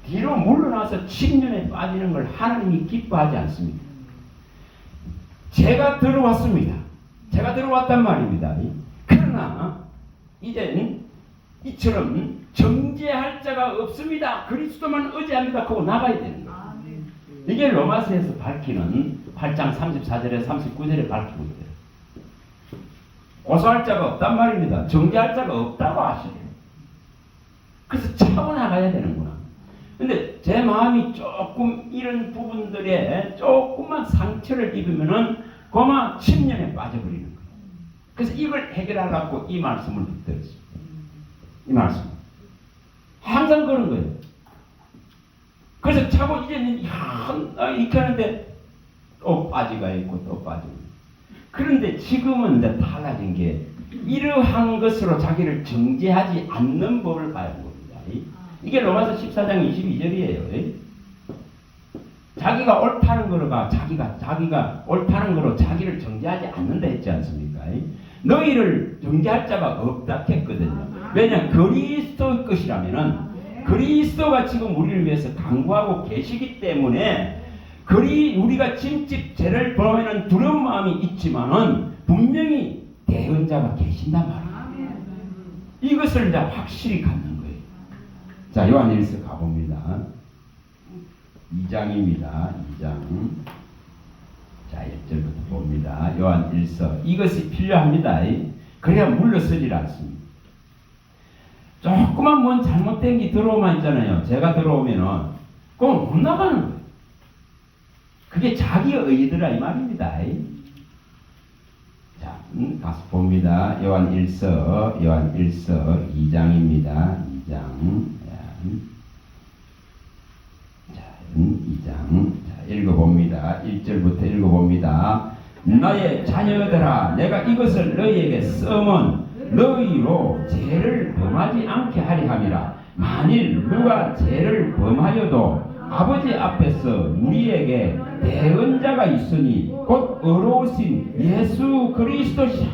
[SPEAKER 1] 뒤로 물러나서 침륜에 빠지는 걸 하나님이 기뻐하지 않습니다. 제가 들어왔습니다. 제가 들어왔단 말입니다. 그러나 이제는 이처럼 정죄할 자가 없습니다. 그리스도만 의지합니다. 그거 나가야 되는 거예요. 이게 로마서에서 밝히는 8장 34절에 39절에 밝히고 있어요. 고소할 자가 없단 말입니다. 정죄할 자가 없다고 하시네요. 그래서 차고 나가야 되는구나. 근데 제 마음이 조금 이런 부분들에 조금만 상처를 입으면은 고마 침륜에 빠져버리는 거예요. 그래서 이걸 해결하려고 이 말씀을 들었어요. 이 말씀. 항상 그런 거예요. 그래서 차고 이제는 이렇게 하는데 또 빠지가 있고 또 빠지고. 그런데 지금은 이제 달라진 게 이러한 것으로 자기를 정죄하지 않는 법을 봐야 합니다. 이게 로마서 14장 22절이에요. 자기가 옳다는 거로가 자기가 옳다는 거로 자기를 정죄하지 않는다 했지 않습니까? 너희를 정죄할 자가 없다 했거든요. 왜냐 그리스도의 것이라면은 그리스도가 지금 우리를 위해서 강구하고 계시기 때문에 우리가 짐짓 죄를 범하는 두려운 마음이 있지만은 분명히 대언자가 계신단 말이에요. 이것을 이제 확실히 갖는 거예요. 자, 요한일서 가봅니다. 2장입니다. 2장. 자, 1절부터 봅니다. 요한일서. 이것이 필요합니다. 그래야 물러서질 않습니다. 조그만 뭔 잘못된 게 들어오면 있잖아요. 제가 들어오면은 그건 못 나가는 거예요. 그게 자기 의의더라 이 말입니다. 자, 가서 봅니다. 요한일서 2장입니다. 2장. 자, 2장. 자, 읽어봅니다. 1절부터 읽어봅니다. 나의 자녀들아, 내가 이것을 너희에게 써면 너희로 죄를 범하지 않게 하려 함이라. 만일 누가 죄를 범하여도 아버지 앞에서 우리에게 대언자가 있으니 곧 의로우신 예수 그리스도시라.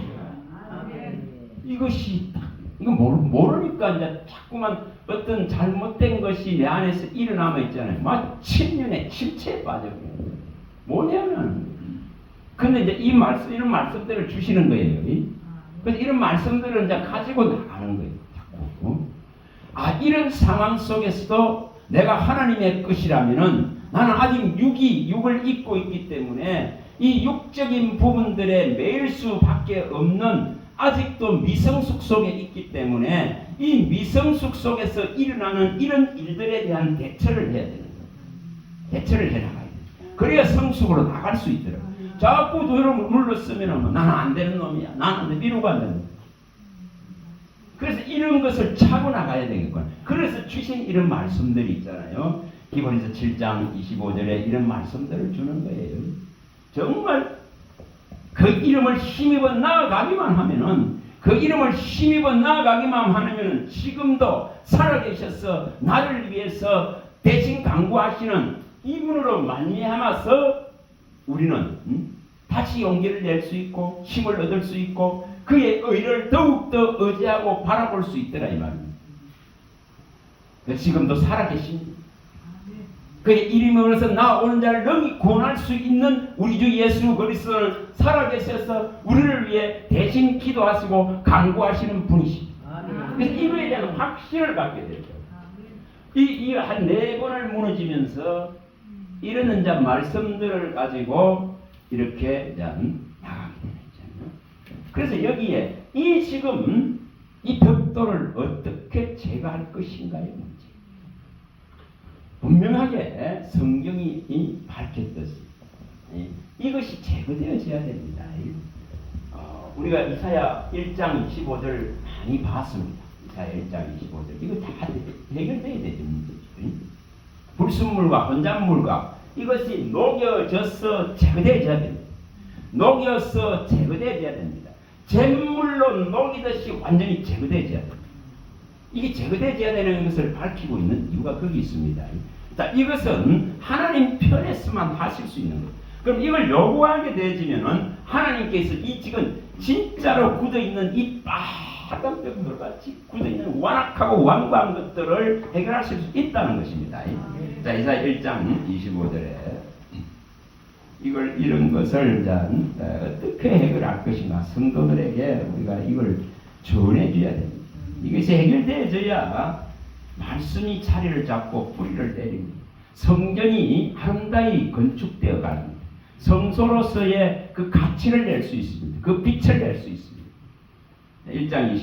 [SPEAKER 1] 이것이 이거 모르니까 이제 자꾸만 어떤 잘못된 것이 내 안에서 일어나면 있잖아요. 막 침륜에 침체에 빠져버려요. 뭐냐면 근데 이제 이런 말씀들을 주시는 거예요. 그래서 이런 말씀들을 이제 가지고 나가는 거예요. 자꾸. 이런 상황 속에서도 내가 하나님의 것이라면은 나는 아직 육을 입고 있기 때문에 이 육적인 부분들에 매일 수밖에 없는 아직도 미성숙 속에 있기 때문에 이 미성숙 속에서 일어나는 이런 일들에 대한 대처를 해야 되는 거예요. 대처를 해나가야 돼요. 그래야 성숙으로 나갈 수 있더라고요. 자꾸 여러분 물러서면 나는 안 되는 놈이야. 나는 미루고 안 되는 놈이야. 그래서 이런 것을 차고 나가야 되겠구나. 그래서 주신 이런 말씀들이 있잖아요. 히브리서 7장 25절에 이런 말씀들을 주는 거예요. 정말 그 이름을 힘입어 나아가기만 하면은 지금도 살아계셔서 나를 위해서 대신 강구하시는 이분으로 말미암아서 우리는 다시 용기를 낼 수 있고 힘을 얻을 수 있고 그의 의를 더욱더 의지하고 바라볼 수 있더라 이 말입니다. 지금도 살아계신 그의 이름으로서 나오는 자를 능히 구원할 수 있는 우리 주 예수 그리스도는 살아계셔서 우리를 위해 대신 기도하시고 강구하시는 분이십니다. 그래서 이거에 대한 확신을 갖게 되죠. 이 한 4번을 무너지면서 이런 이제 말씀들을 가지고 이렇게 나가게 되잖아요. 그래서 여기에 지금 이 벽돌을 어떻게 제거할 것인가의 문제. 분명하게 성경이 제거되어져야 됩니다. 우리가 이사야 1장 25절 많이 봤습니다. 이사야 1장 25절. 이거 다 해결돼야 되죠. 불순물과 혼잣물과 이것이 녹여져서 제거되어져야 됩니다. 녹여서 제거되어져야 됩니다. 잿물로 녹이듯이 완전히 제거되어져야 됩니다. 이게 제거되어져야 되는 것을 밝히고 있는 이유가 거기 있습니다. 자, 이것은 하나님 편에서만 하실 수 있는 거예요. 그럼 이걸 요구하게 되어지면은 하나님께서 이 지금 진짜로 굳어있는 이 빨간 뼈들 같이 굳어있는 완악하고 완고한 것들을 해결하실 수 있다는 것입니다. 자, 이사야 1장 25절에 이런 것을 어떻게 해결할 것인가 성도들에게 우리가 이걸 전해줘야 됩니다. 이것이 해결되어져야 말씀이 자리를 잡고 뿌리를 내립니다. 성전이 아름다이 건축되어 갑니다. 성소로서의 그 가치를 낼 수 있습니다. 그 빛을 낼 수 있습니다. 1장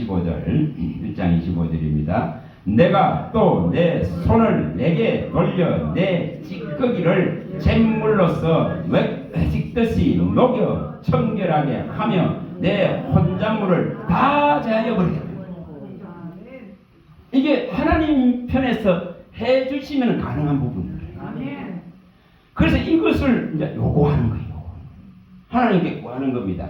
[SPEAKER 1] 25절입니다. 내가 또 내 손을 내게 돌려 내 찌꺼기를 잿물로서 찍듯이 녹여 청결하게 하며 내 혼잣물을 다 제하여 버리겠다. 이게 하나님 편에서 해주시면 가능한 부분이에요. 그래서 이것을 이제 요구하는 거예요. 하나님께 구하는 겁니다.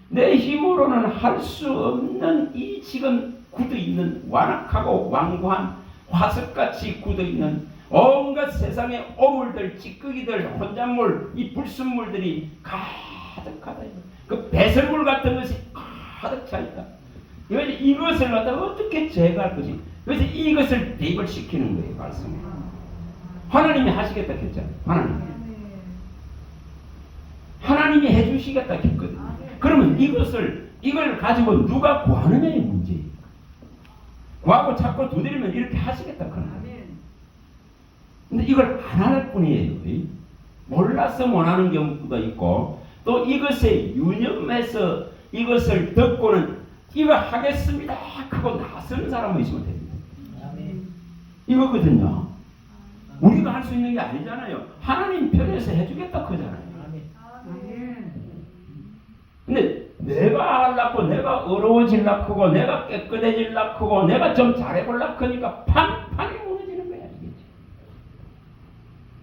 [SPEAKER 1] 내 힘으로는 할 수 없는 이 지금 굳어있는 완악하고 완고한 화석같이 굳어있는 온갖 세상의 오물들, 찌꺼기들, 혼잣물, 이 불순물들이 가득하다. 그 배설물 같은 것이 가득 차있다. 이것을 갖다가 어떻게 제거할 것이? 그래서 이것을 대입을 시키는 거예요, 말씀에. 하나님이 하시겠다 했잖아요. 하나님이 해주시겠다 했거든요. 그러면 이걸 가지고 누가 구하느냐의 문제예요. 구하고 자꾸 두드리면 이렇게 하시겠다 그런 거예요. 근데 이걸 안 할 뿐이에요. 몰라서 못하는 경우도 있고 또 이것에 유념해서 이것을 듣고는 이거 하겠습니다 하고 나서는 사람은 있으면 됩니다. 이거거든요. 우리가 할 수 있는 게 아니잖아요. 하나님 편에서 해주겠다 그러잖아요. 근데 내가 하려고, 내가 어려워질라 크고, 내가 깨끗해질라 크고, 내가 좀 잘해볼라 크니까 판판이 무너지는 거야, 이게.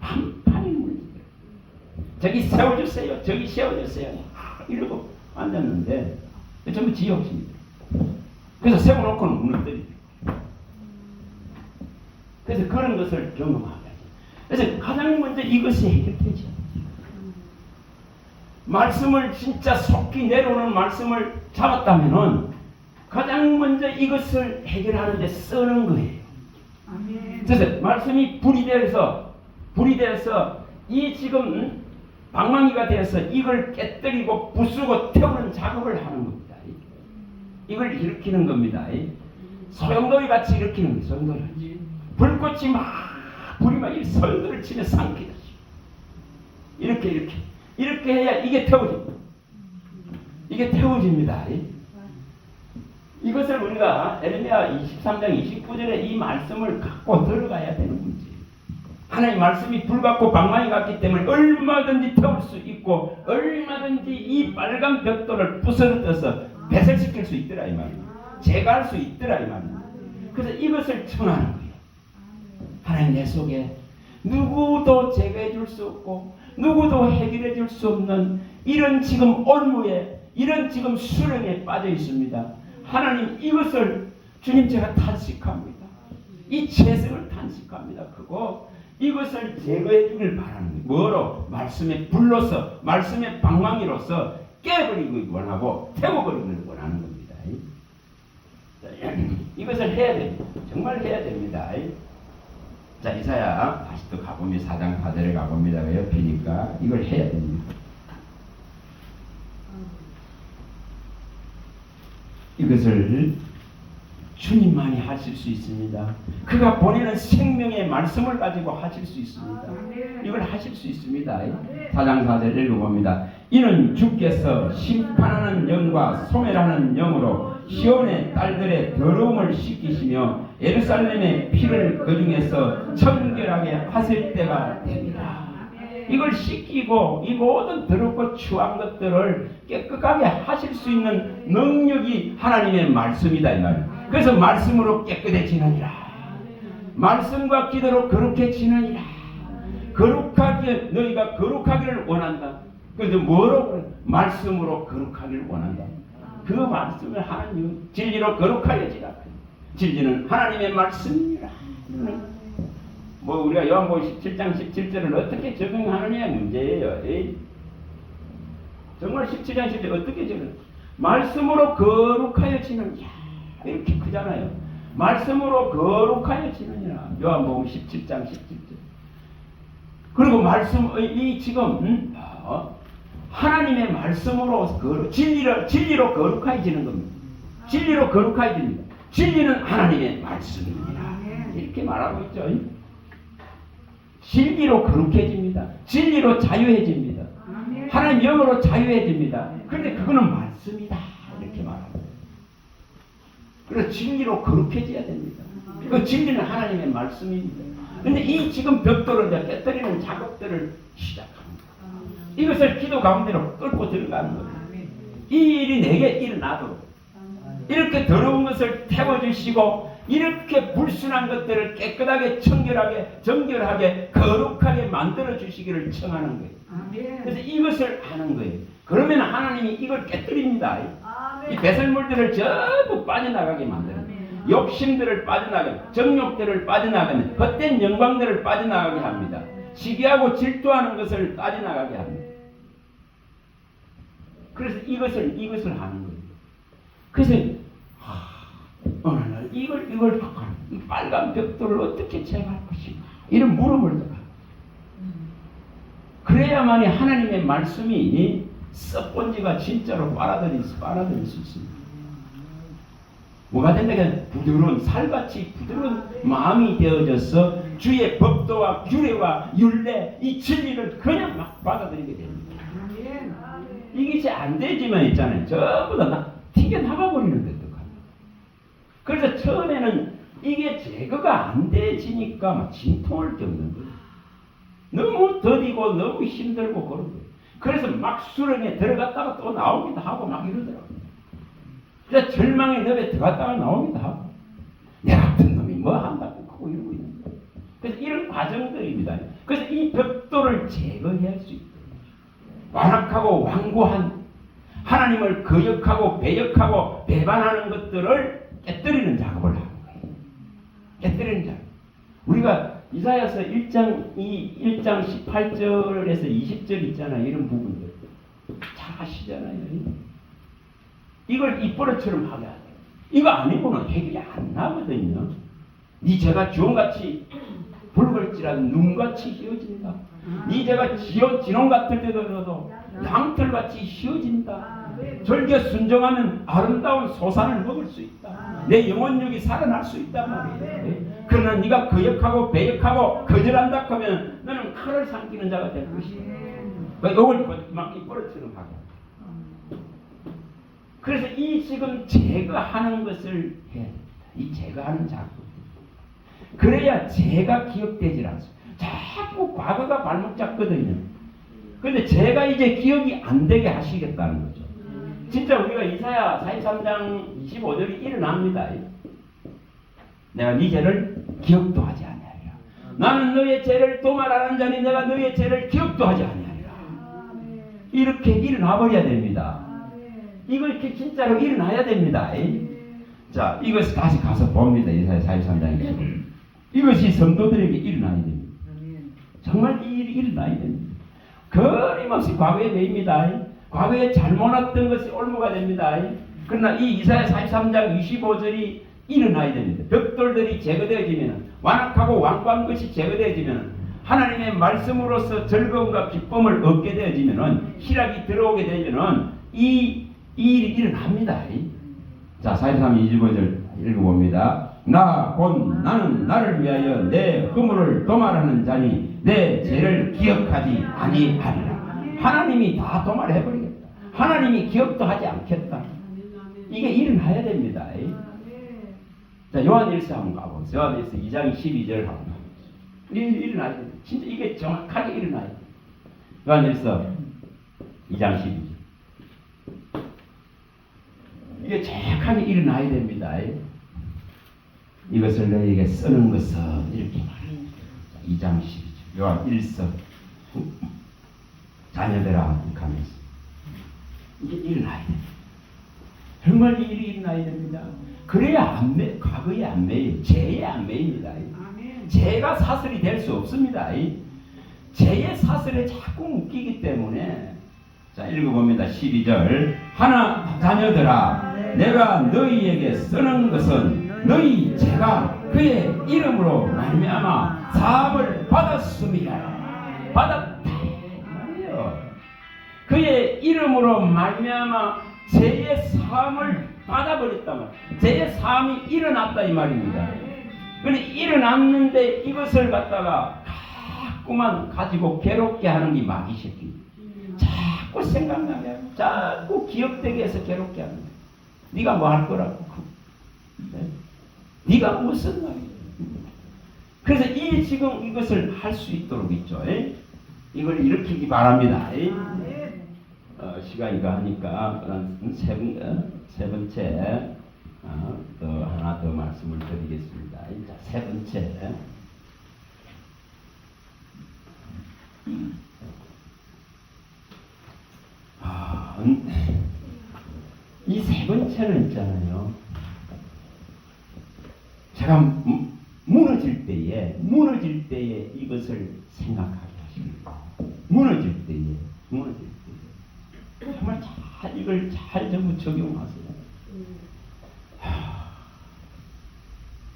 [SPEAKER 1] 판판이 무너지는 거야. 저기 세워주세요, 저기 세워주세요. 이러고 앉았는데, 전부 지 욕심이다. 그래서 세워놓고는 무너뜨리죠. 그래서 그런 것을 경험하게. 그래서 가장 먼저 이것이 해결되죠. 말씀을 진짜 속히 내려오는 말씀을 잡았다면은 가장 먼저 이것을 해결하는 데 쓰는 거예요. 그래서 말씀이 불이 되어서 이 지금 방망이가 되어서 이걸 깨뜨리고 부수고 태우는 작업을 하는 겁니다. 이걸 일으키는 겁니다. 소용돌이 같이 일으키는 거예요. 소용돌이 같이. 불꽃이 불이 막 설들을 치며 삼키듯이. 이렇게 해야 이게 태워집니다. 이게 태워집니다. 이것을 우리가 에레미야 23장 29절에 이 말씀을 갖고 들어가야 되는 문제예요. 하나님 말씀이 불 같고 방망이 같기 때문에 얼마든지 태울 수 있고 얼마든지 이 빨간 벽돌을 부서뜨려서 배설시킬 수 있더라 이 말이에요. 제거할 수 있더라 이 말이에요. 그래서 이것을 청하는 거예요. 하나님 내 속에 누구도 제거해 줄 수 없고 누구도 해결해 줄 수 없는 이런 지금 올무에 이런 지금 수렁에 빠져 있습니다. 하나님 이것을 주님 제가 탄식합니다. 이 죄성을 탄식합니다. 그리고 이것을 제거해 주길 바라는 거예요. 뭐로? 말씀의 불로서 말씀의 방망이로서 깨버리기 원하고 태워버리기를 원하는 겁니다. 이것을 해야 됩니다. 정말 해야 됩니다. 자, 이사야 다시 또 가봅니다. 4장 4절에 가봅니다. 옆이니까 이걸 해야 됩니다. 이것을 주님만이 하실 수 있습니다. 그가 보내는 생명의 말씀을 가지고 하실 수 있습니다. 이걸 하실 수 있습니다. 4장 4절 읽어봅니다. 이는 주께서 심판하는 영과 소멸하는 영으로 시온의 딸들의 더러움을 씻기시며 예루살렘의 피를 그 중에서 청결하게 하실 때가 됩니다. 이걸 씻기고 이 모든 더럽고 추한 것들을 깨끗하게 하실 수 있는 능력이 하나님의 말씀이다 이 말이에요. 그래서 말씀으로 깨끗해지느니라. 말씀과 기도로 거룩해지느니라. 거룩하게 너희가 거룩하기를 원한다. 그런데 뭐로? 말씀으로 거룩하기를 원한다. 그 말씀을 하나님 진리로 거룩하여지라. 진리는 하나님의 말씀이라. 뭐 우리가 요한복음 17장 17절을 어떻게 적용하느냐의 문제예요. 에이. 정말 17장 17절 어떻게 적용? 말씀으로 거룩하여지느니라. 이렇게 크잖아요. 말씀으로 거룩하여지느니라. 요한복음 17장 17절. 그리고 말씀 이 지금 하나님의 말씀으로 진리로 거룩해지는 겁니다. 진리로 거룩해집니다. 진리는 하나님의 말씀입니다. 이렇게 말하고 있죠. 진리로 거룩해집니다. 진리로 자유해집니다. 하나님 영으로 자유해집니다. 그런데 그거는 말씀이다. 이렇게 말합니다. 그래서 진리로 거룩해져야 됩니다. 그 진리는 하나님의 말씀입니다. 그런데 이 지금 벽돌을 깨뜨리는 작업들을 시작합니다. 이것을 기도 가운데로 끌고 들어가는 거예요. 이 일이 내게 일어나도록 이렇게 더러운 것을 태워주시고 이렇게 불순한 것들을 깨끗하게 청결하게 정결하게 거룩하게 만들어 주시기를 청하는 거예요. 그래서 이것을 하는 거예요. 그러면 하나님이 이걸 깨뜨립니다. 이 배설물들을 전부 빠져나가게 만들어요. 욕심들을 빠져나가게, 정욕들을 빠져나가는 헛된 영광들을 빠져나가게 합니다. 시기하고 질투하는 것을 빠져나가게 합니다. 그래서 이것을 하는 거예요. 그래서 어느 날 이걸 이 빨간 벽돌을 어떻게 제거할 것인가 이런 물음을 던져. 그래야만이 하나님의 말씀이 썩본지가 진짜로 빨아들일 수 있습니다. 뭐가 된다면 부드러운 살같이 부드러운 마음이 되어져서 주의 법도와 규례와 율례 이 진리를 그냥 막 받아들이게 됩니다. 이게 이제 안 되지만 있잖아요. 전부 다 튀겨 나가버리는 데도 가요. 그래서 처음에는 이게 제거가 안 되지니까 막 진통을 겪는 거예요. 너무 더디고 너무 힘들고 그런 거예요. 그래서 막 수렁에 들어갔다가 또 나오기도 하고 막 이러더라고요. 그래서 절망의 늪에 들어갔다가 나오기도 하고 내 같은 놈이 뭐 한다고 하고 이러고 있는 거예요. 그래서 이런 과정들입니다. 그래서 이 벽돌을 제거할 수 있도록 완악하고 완고한 하나님을 거역하고 배역하고 배반하는 것들을 깨뜨리는 작업을 하는 거예요. 깨뜨리는 작업. 우리가 이사야서 1장 18절에서 20절 있잖아요. 이런 부분들 잘 아시잖아요. 이걸 입버릇처럼 하게 하세요. 이거 아니고는 해결이 안 나거든요. 네 죄가 주홍같이 붉을지라도 눈같이 휘어진다. 네 죄가 진홍 같을 때도 양털같이 휘어진다. 절개 순종하면 아름다운 소산을 먹을 수 있다. 내 영혼력이 살아날 수 있단 말이에요. 그러나 네가 거역하고 배역하고 거절한다 하면 너는 칼을 삼키는 자가 될 것이다. 이걸 막 입버릇처럼 하게. 그래서 이 지금 제거하는 것을 해야 됩니다. 이 제거하는 작업. 그래야 죄가 기억되질 않습니다. 자꾸 과거가 발목 잡거든요. 근데 죄가 이제 기억이 안 되게 하시겠다는 거죠. 진짜 우리가 이사야 43장 25절이 일어납니다. 내가 네 죄를 기억도 하지 아니하리라. 나는 너의 죄를 도말하는 자니 내가 너의 죄를 기억도 하지 아니하리라. 이렇게 일어나 버려야 됩니다. 이거 이렇게 진짜로 일어나야 됩니다. 자, 이것을 다시 가서 봅니다. 이사야 43장에. 이것이 성도들에게 일어나야 됩니다. 정말 이 일이 일어나야 됩니다. 끊임없이 과거에 매입니다. 과거에 잘못했던 것이 올무가 됩니다. 그러나 이 이사야 43장 25절이 일어나야 됩니다. 벽돌들이 제거되어지면 완악하고 완고한 것이 제거되어지면 하나님의 말씀으로서 즐거움과 기쁨을 얻게 되어지면 희락이 들어오게 되면 이 일이 일어납니다. 자, 43, 25절 읽어봅니다. 나는 나를 위하여 내 허물을 도말하는 자니 내 죄를 기억하지 아니하리라. 하나님이 다 도말해버리겠다. 하나님이 기억도 하지 않겠다. 이게 일어나야 됩니다. 자, 요한일서 한번 가보세요. 요한일서 2장 12절 한번 가보세요. 일어나야 됩니다. 진짜 이게 정확하게 일어나야 됩니다. 요한 1서 2장 12절. 이게 정확하게 일어나야 됩니다. 이것을 너희에게 쓰는 것은 이렇게 말합니다. 2장 12절. 요한 1서 자녀들아 이렇게 하면서 이게 일어나야 됩니다. 정말 이 일이 일어나야 됩니다. 그래야 과거에 안 매요. 죄에 안 매입니다. 죄가 사슬이 될 수 없습니다. 죄의 사슬에 자꾸 묶이기 때문에 자 읽어봅니다. 12절 하나 자녀들아 내가 너희에게 쓰는 것은 너희 죄가 그의 이름으로 말미암아 사함을 받았음이라. 받았다 말이에요. 그의 이름으로 말미암아 죄의 사함을 받아버렸단 말이에요. 죄의 사함이 일어났다 이 말입니다. 근데 일어났는데 이것을 갖다가 자꾸만 가지고 괴롭게 하는 게 마귀 새끼. 자꾸 생각나게 하고 자꾸 기억되게 해서 괴롭게 하는 거야. 네가 뭐 할 거라고. 네? 네가 무슨 말이야. 그래서 지금 이것을 할 수 있도록 있죠. 이걸 일으키기 바랍니다. 시간이 가니까 세 번째 또 하나 더 말씀을 드리겠습니다. 자, 세 번째 이 세 번째는 있잖아요. 제가 무너질 때에 이것을 생각하게 하십니다. 무너질 때에 정말 이걸 잘 전부 적용하세요.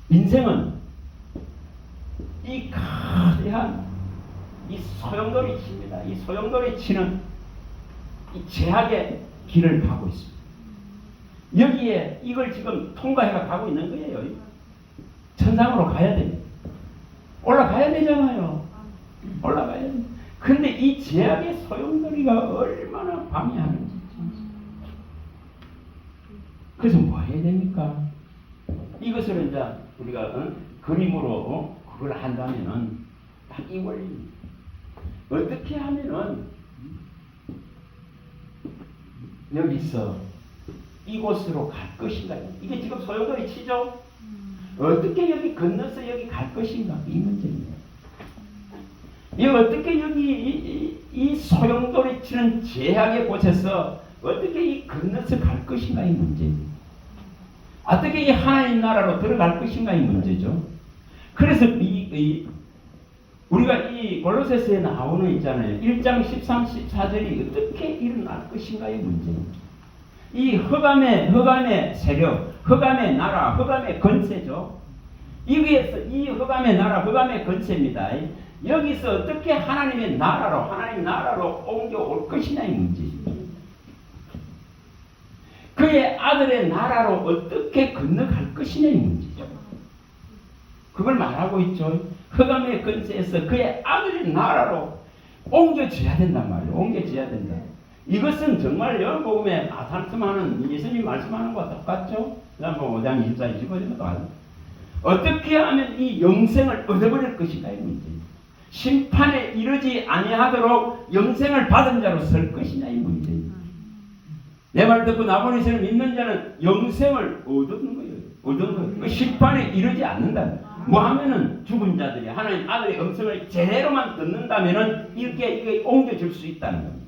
[SPEAKER 1] 인생은 이 거대한 이 소용돌이 칩니다. 이 소용돌이 치는 이 제약의 길을 가고 있습니다. 여기에 이걸 지금 통과해가 가고 있는 거예요. 천상으로 가야 됩니다. 올라가야 되잖아요. 올라가야 됩니다. 근데 이 제약의 소용돌이가 얼마나 방해하는지. 그래서 뭐 해야 됩니까? 이것을 이제 우리가 그림으로 그걸 한다면은 딱 이 원리입니다. 어떻게 하면은 여기서 이곳으로 갈 것인가? 이게 지금 소용돌이 치죠? 어떻게 여기 건너서 여기 갈 것인가? 이 문제입니다. 이 어떻게 여기 이 소용돌이 치는 제약의 곳에서 어떻게 이 건너서 갈 것인가? 이 문제입니다. 어떻게 이 하나님 나라로 들어갈 것인가? 이 문제죠. 그래서 우리가 이 골로새서에 나오는 있잖아요. 1장 13, 14절이 어떻게 일어날 것인가의 문제입니다. 이 흑암의 세력, 흑암의 나라, 흑암의 건세죠. 여기에서 이 흑암의 나라, 흑암의 건세입니다. 여기서 어떻게 하나님 나라로 옮겨올 것이냐의 문제입니다. 그의 아들의 나라로 어떻게 건너갈 것이냐의 문제죠. 그걸 말하고 있죠. 흑암의 건세에서 그의 아들의 나라로 옮겨져야 된단 말이에요. 옮겨져야 된다. 이것은 정말요, 복음에 말씀하는, 예수님 말씀하는 것과 똑같죠? 그 다음 5장 24, 25절도 똑같아요. 어떻게 하면 이 영생을 얻어버릴 것인가의 문제입니다. 심판에 이르지 아니하도록 영생을 받은 자로 설 것이냐의 문제입니다. 내 말 듣고 나보니서는 믿는 자는 영생을 얻는 거예요. 그 심판에 이르지 않는다. 뭐 하면은 죽은 자들이 하나님 아들의 음성을 제대로만 듣는다면은 이게 옮겨질 수 있다는 겁니다.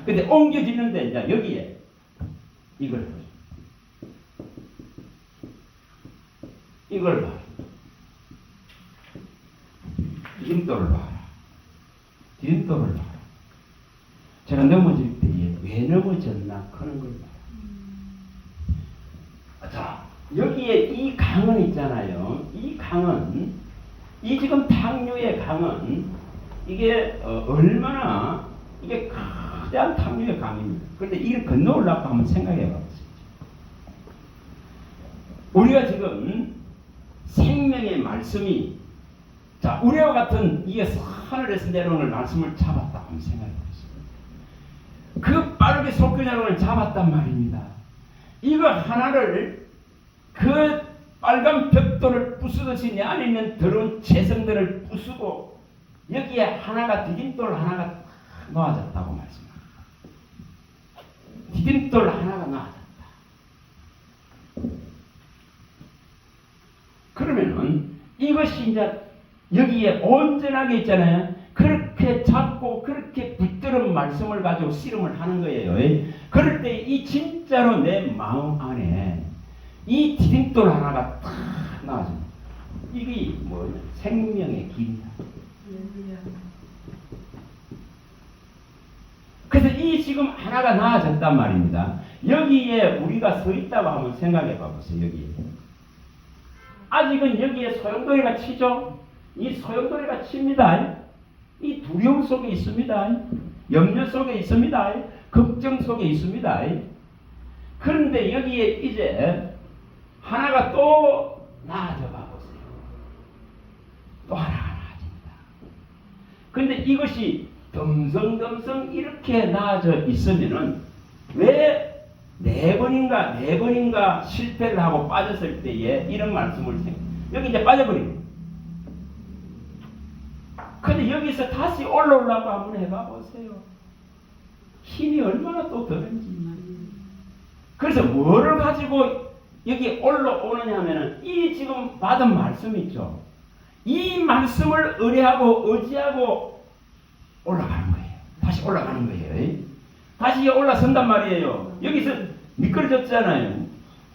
[SPEAKER 1] 근데 옮겨지는데 이제 여기에 이걸 봐. 디딤돌을 봐라. 제가 넘어질 때에 왜 넘어졌나 그런 걸 봐라. 자, 여기에 이 강은 있잖아요. 이 강은 지금 탕류의 강은 이게 얼마나 이게 거대한 탕류의 강입니다. 그런데 이를 건너오려고 한번 생각해 봐보세요. 우리가 지금 생명의 말씀이 자 우리와 같은 이게 하늘에서 내려오는 말씀을 잡았다 한번 생각해 보세요. 그 빠르게 속견자론을 잡았단 말입니다. 이거 하나를 그 빨간 벽돌을 부수듯이 내 안에 있는 더러운 재성들을 부수고 여기에 하나가 디딤돌 하나가 놓아졌다고 말씀합니다. 디딤돌 하나가 놓아졌다. 그러면은 이것이 이제 여기에 온전하게 있잖아요. 그렇게 잡고 그렇게 붙들은 말씀을 가지고 씨름을 하는 거예요. 그럴 때 이 진짜로 내 마음 안에 이 디딤돌 하나가 탁 나와집니다. 이게 뭐냐? 생명의 길이다. 그래서 이 지금 하나가 나아졌단 말입니다. 여기에 우리가 서 있다고 한번 생각해 봐보세요. 여기에. 아직은 여기에 소용돌이가 치죠. 이 소용돌이가 칩니다. 이 두려움 속에 있습니다. 염려 속에 있습니다. 걱정 속에 있습니다. 그런데 여기에 이제 하나가 또 나아져 봐보세요. 또 하나가 나아집니다. 그런데 이것이 덤성덤성 이렇게 나아져 있으면은 왜 네 번인가 실패를 하고 빠졌을 때에 이런 말씀을 여기 이제 빠져버립니다. 근데 여기서 다시 올라오려고 한번 해봐 보세요. 힘이 얼마나 또 드는지. 그래서 뭐를 가지고 여기 올라오느냐 하면은 이 지금 받은 말씀 있죠. 이 말씀을 의뢰하고 의지하고 올라가는 거예요. 다시 올라가는 거예요. 다시 올라선단 말이에요. 여기서 미끄러졌잖아요.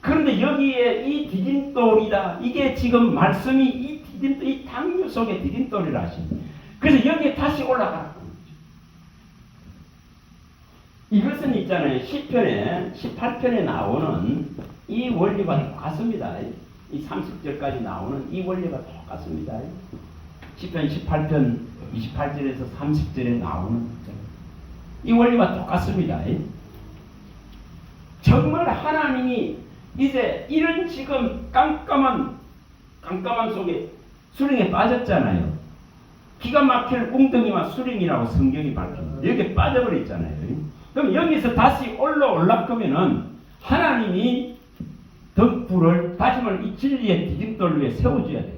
[SPEAKER 1] 그런데 여기에 이 디딤돌이다. 이게 지금 말씀이 이 디딤돌, 이 당류 속에 디딤돌이라 하십니다. 그래서 여기에 다시 올라가는 거죠. 이것은 있잖아요. 시편에 18편에 나오는 이 원리가 똑같습니다. 이 30절까지 나오는 이 원리가 똑같습니다. 시편 18편 28절에서 30절에 나오는 이 원리가 똑같습니다. 정말 하나님이 이제 이런 지금 깜깜한 속에 수렁에 빠졌잖아요. 기가 막힐 웅덩이와 수렁이라고 성경이 밝힙니다. 여기에 빠져버렸잖아요. 그럼 여기서 다시 올라오려면은 하나님이 등불을 다시 말해 이 진리의 디딤돌 위에 세워줘야 되죠.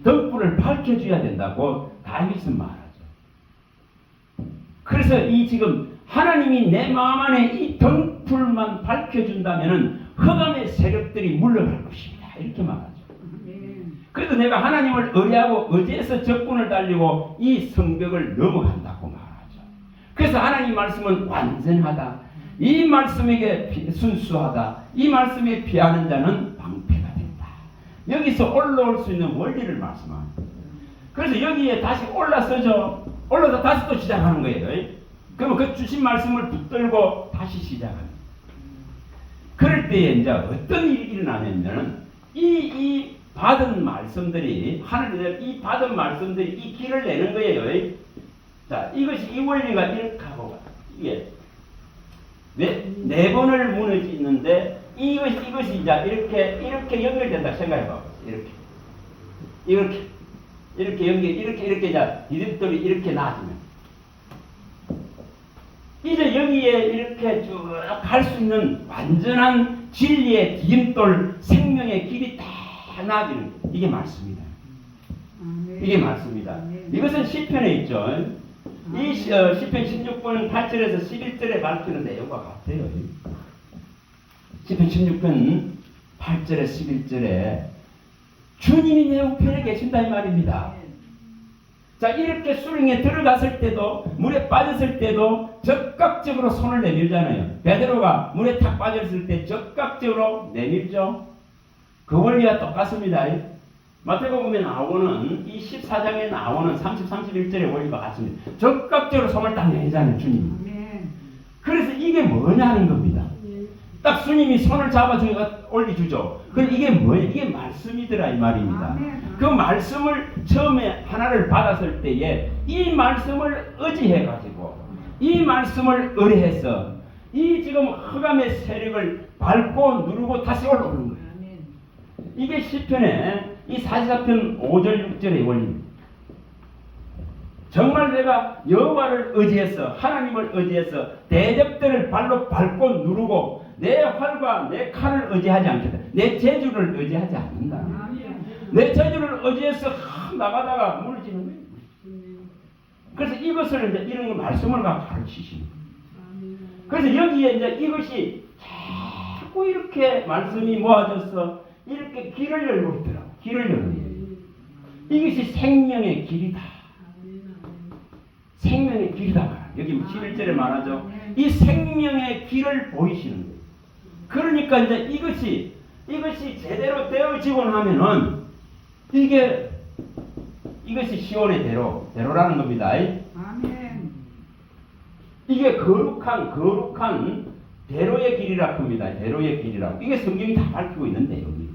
[SPEAKER 1] 등불을 밝혀줘야 된다고 다윗은 말하죠. 그래서 이 지금 하나님이 내 마음 안에 이 등불만 밝혀준다면은 흑암의 세력들이 물러갈 것입니다. 이렇게 말하죠. 그래도 내가 하나님을 의뢰하고 의지해서 적군을 달리고 이 성벽을 넘어간다고 말하죠. 그래서 하나님 말씀은 완전하다. 이 말씀에게 순수하다. 이 말씀에 피하는 자는 방패가 된다. 여기서 올라올 수 있는 원리를 말씀합니다. 그래서 여기에 다시 올라서죠. 올라서 다시 또 시작하는 거예요. 그러면 그 주신 말씀을 붙들고 다시 시작합니다. 그럴 때에 이제 어떤 일이 일어나냐면 이 받은 말씀들이 하늘에 이 받은 말씀들이 이 길을 내는 거예요. 자, 이것이 이 원리가 이렇게 하고 이게 네 번을 무너지는데 이것이 이제 이렇게 연결된다 생각해봐. 이렇게 연결 이렇게 이제 디딤돌이 이렇게 나아지면 이제 여기에 이렇게 쭉 갈 수 있는 완전한 진리의 디딤돌 생명의 길이 다 나아지는 이게 말씀이다. 이게 말씀이다. 이것은 시편에 있죠. 이 시편 16편 8절에서 11절에 밝히는 내용과 같아요. 시편 16편 8절에 11절에 주님이 내 우편에 계신다 이 말입니다. 자, 이렇게 수렁에 들어갔을 때도 물에 빠졌을 때도 적극적으로 손을 내밀잖아요. 베드로가 물에 탁 빠졌을 때 적극적으로 내밀죠. 그 원리가 똑같습니다. 마태복음에 나오는 이 14장에 나오는 30, 31절의 원리가 같습니다. 적극적으로 손을 딱 내잖아요, 주님이. 그래서 이게 뭐냐는 겁니다. 딱 주님이 손을 잡아주니까 올려주죠. 그럼 이게 뭐예요? 이게 말씀이더라 이 말입니다. 그 말씀을 처음에 하나를 받았을 때에 이 말씀을 의지해가지고 이 말씀을 의뢰해서 이 지금 흑암의 세력을 밟고 누르고 다시 올라오는 거예요. 이게 시편의 이 44편 5절 6절의 원리입니다. 정말 내가 여호와를 의지해서 하나님을 의지해서 대적들을 발로 밟고 누르고 내 활과 내 칼을 의지하지 않겠다. 내 재주를 의지하지 않는다. 내 재주를 의지해서 나가다가 무너지는 거예요. 그래서 이것을 이제 이런 거 말씀을 가르치시는 거예요. 그래서 여기에 이제 이것이 자꾸 이렇게 말씀이 모아져서 이렇게 길을 열고 있더라고. 길을 열는 거예요. 이것이 생명의 길이다. 생명의 길이다. 여기 11절에 말하죠. 이 생명의 길을 보이시는 거예요. 그러니까 이제 이것이 제대로 되어지고 나면은 이것이 시온의 대로라는 겁니다.
[SPEAKER 2] 아멘.
[SPEAKER 1] 이게 거룩한 대로의 길이라고 합니다. 대로의 길이라고. 이게 성경이 다 밝히고 있는데 여기.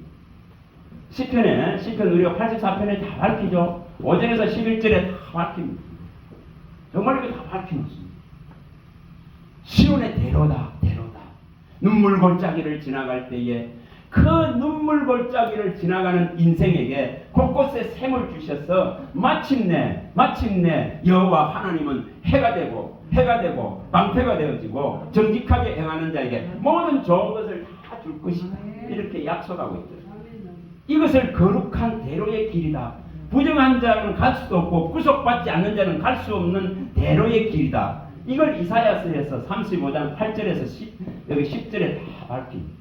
[SPEAKER 1] 시편 우리가 84편에 다 밝히죠. 5절에서 11절에 다 밝힙니다. 정말 이거 다 밝혀놓습니다. 시온의 대로다. 눈물 골짜기를 지나갈 때에 그 눈물 골짜기를 지나가는 인생에게 곳곳에 샘을 주셔서 마침내 여호와 하나님은 해가 되고 방패가 되어지고 정직하게 행하는 자에게 모든 좋은 것을 다 줄 것이다. 이렇게 약속하고 있죠. 이것을 거룩한 대로의 길이다. 부정한 자는 갈 수도 없고 구속받지 않는 자는 갈 수 없는 대로의 길이다. 이걸 이사야서에서 35장 8절에서 10절에 다 밝힙니다.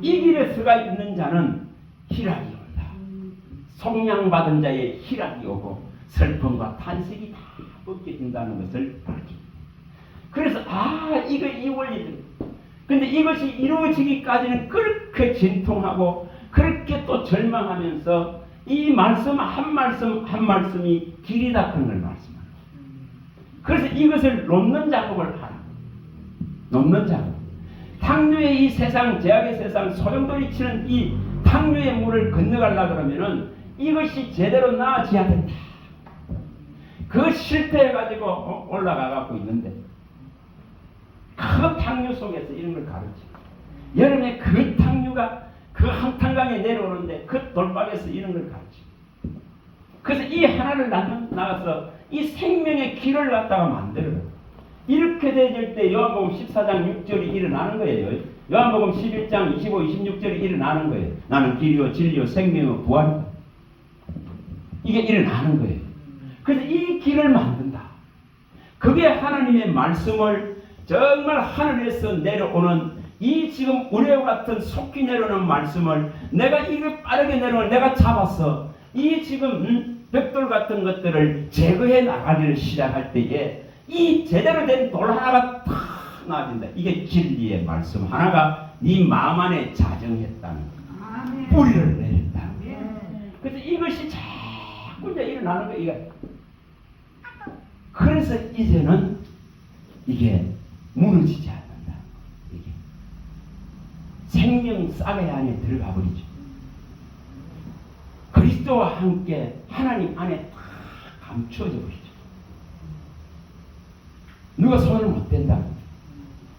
[SPEAKER 1] 이 길에 서가 있는 자는 희락이 온다. 속량받은 자의 희락이 오고 슬픔과 탄식이 다 벗겨진다는 것을 밝힙니다. 그래서 이 원리들. 근데 이것이 이루어지기까지는 그렇게 진통하고 그렇게 또 절망하면서 이 말씀 한 말씀이 길이다 그런 걸 말씀합니다. 그래서 이것을 놓는 작업을 하라. 놓는 작업. 탕류의 이 세상, 제약의 세상, 소용돌이 치는 이 탕류의 물을 건너가려고 그러면은 이것이 제대로 나아져야 된다. 그 실패해가지고 올라가고 있는데 그 탕류 속에서 이런 걸 가르쳐. 여름에 그 탕류가 그 한탄강에 내려오는데 그 돌박에서 이런 걸 가르쳐. 그래서 이 하나를 나가서 이 생명의 길을 갖다가 만들어요. 이렇게 되질 때 요한복음 14장 6절이 일어나는 거예요. 요한복음 11장 25, 26절이 일어나는 거예요. 나는 길이요 진리요 생명이요 부활이다. 이게 일어나는 거예요. 그래서 이 길을 만든다. 그게 하나님의 말씀을 정말 하늘에서 내려오는 이 지금 우레와 같은 속히 내려오는 말씀을 내가 이게 빠르게 내려오는 내가 잡았어. 이 지금 벽돌 같은 것들을 제거해 나가기를 시작할 때에 이 제대로 된 돌 하나가 탁 나와진다. 이게 진리의 말씀 하나가 네 마음 안에 자정했다는 거예요. 뿌리를 내렸다. 그래서 이것이 자꾸 이제 일어나는 거예요. 그래서 이제는 이게 무너지지 않는다. 이게 생명 싹의 안에 들어가 버리죠. 그리스도와 함께 하나님 안에 다 감추어져 버리죠. 누가 손을 못 댄다.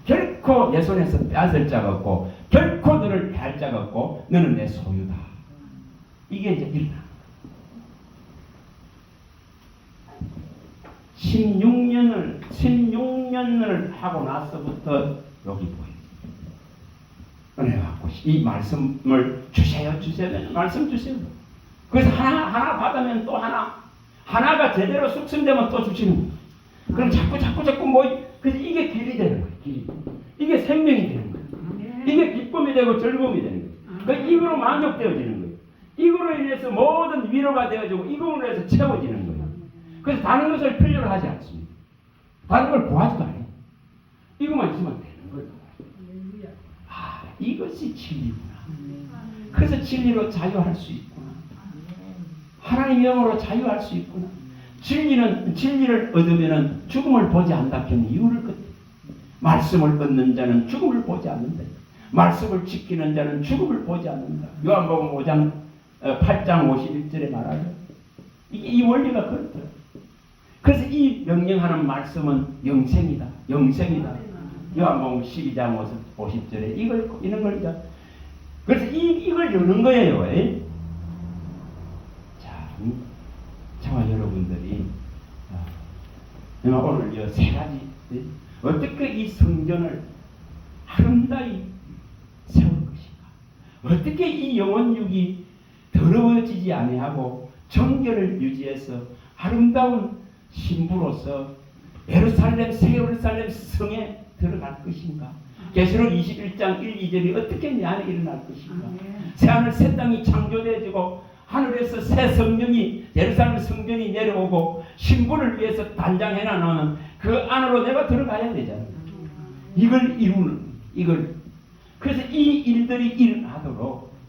[SPEAKER 1] 결코 내 손에서 빼앗을 자가 없고 결코 너를 패할 자가 없고 너는 내 소유다. 이게 이제 일어나. 16년을 하고 나서부터 여기 보여요. 은혜 갖고 이 말씀을 주세요. 말씀 주세요. 그래서 하나 받으면 또 하나가 제대로 숙성되면 또 주시는 거예요. 그럼 자꾸 그래서 이게 길이 되는 거예요. 길이. 이게 생명이 되는 거예요. 이게 기쁨이 되고 즐거움이 되는 거예요. 그러니까 이거로 만족되어지는 거예요. 이거로 인해서 모든 위로가 되어지고 이거로 인해서 채워지는 거예요. 그래서 다른 것을 필요로 하지 않습니다. 다른 걸 구하지도 않아요. 이것만 있으면 되는 거예요. 이것이 진리구나. 그래서 진리로 자유할 수 있구나. 하나님 영으로 자유할 수 있구나. 진리를 얻으면 죽음을 보지 않다 하는 이유를 끝. 말씀을 얻는 자는 죽음을 보지 않는다. 말씀을 지키는 자는 죽음을 보지 않는다. 요한복음 8장 51절에 말하죠. 이 원리가 그렇더라고요. 그래서 이 명령하는 말씀은 영생이다. 요한복음 12장 50절에 이런 걸 이제 그래서 이걸 여는 거예요. 저와 여러분들이 오늘 이 세 가지 어떻게 이 성전을 아름다이 세울 것인가, 어떻게 이 영혼육이 더러워지지 아니하고 정결을 유지해서 아름다운 신부로서 예루살렘 새 예루살렘 성에 들어갈 것인가? 계시록 21장 1, 2절이 어떻게 내 안에 일어날 것인가? 새 하늘 새 땅이 창조되어지고 하늘에서 새 성령이 예루살렘 성전이 내려오고 신부를 위해서 단장해 놔놓는 그 안으로 내가 들어가야 되잖아요. 이걸 이루는 이걸 그래서 이 일들이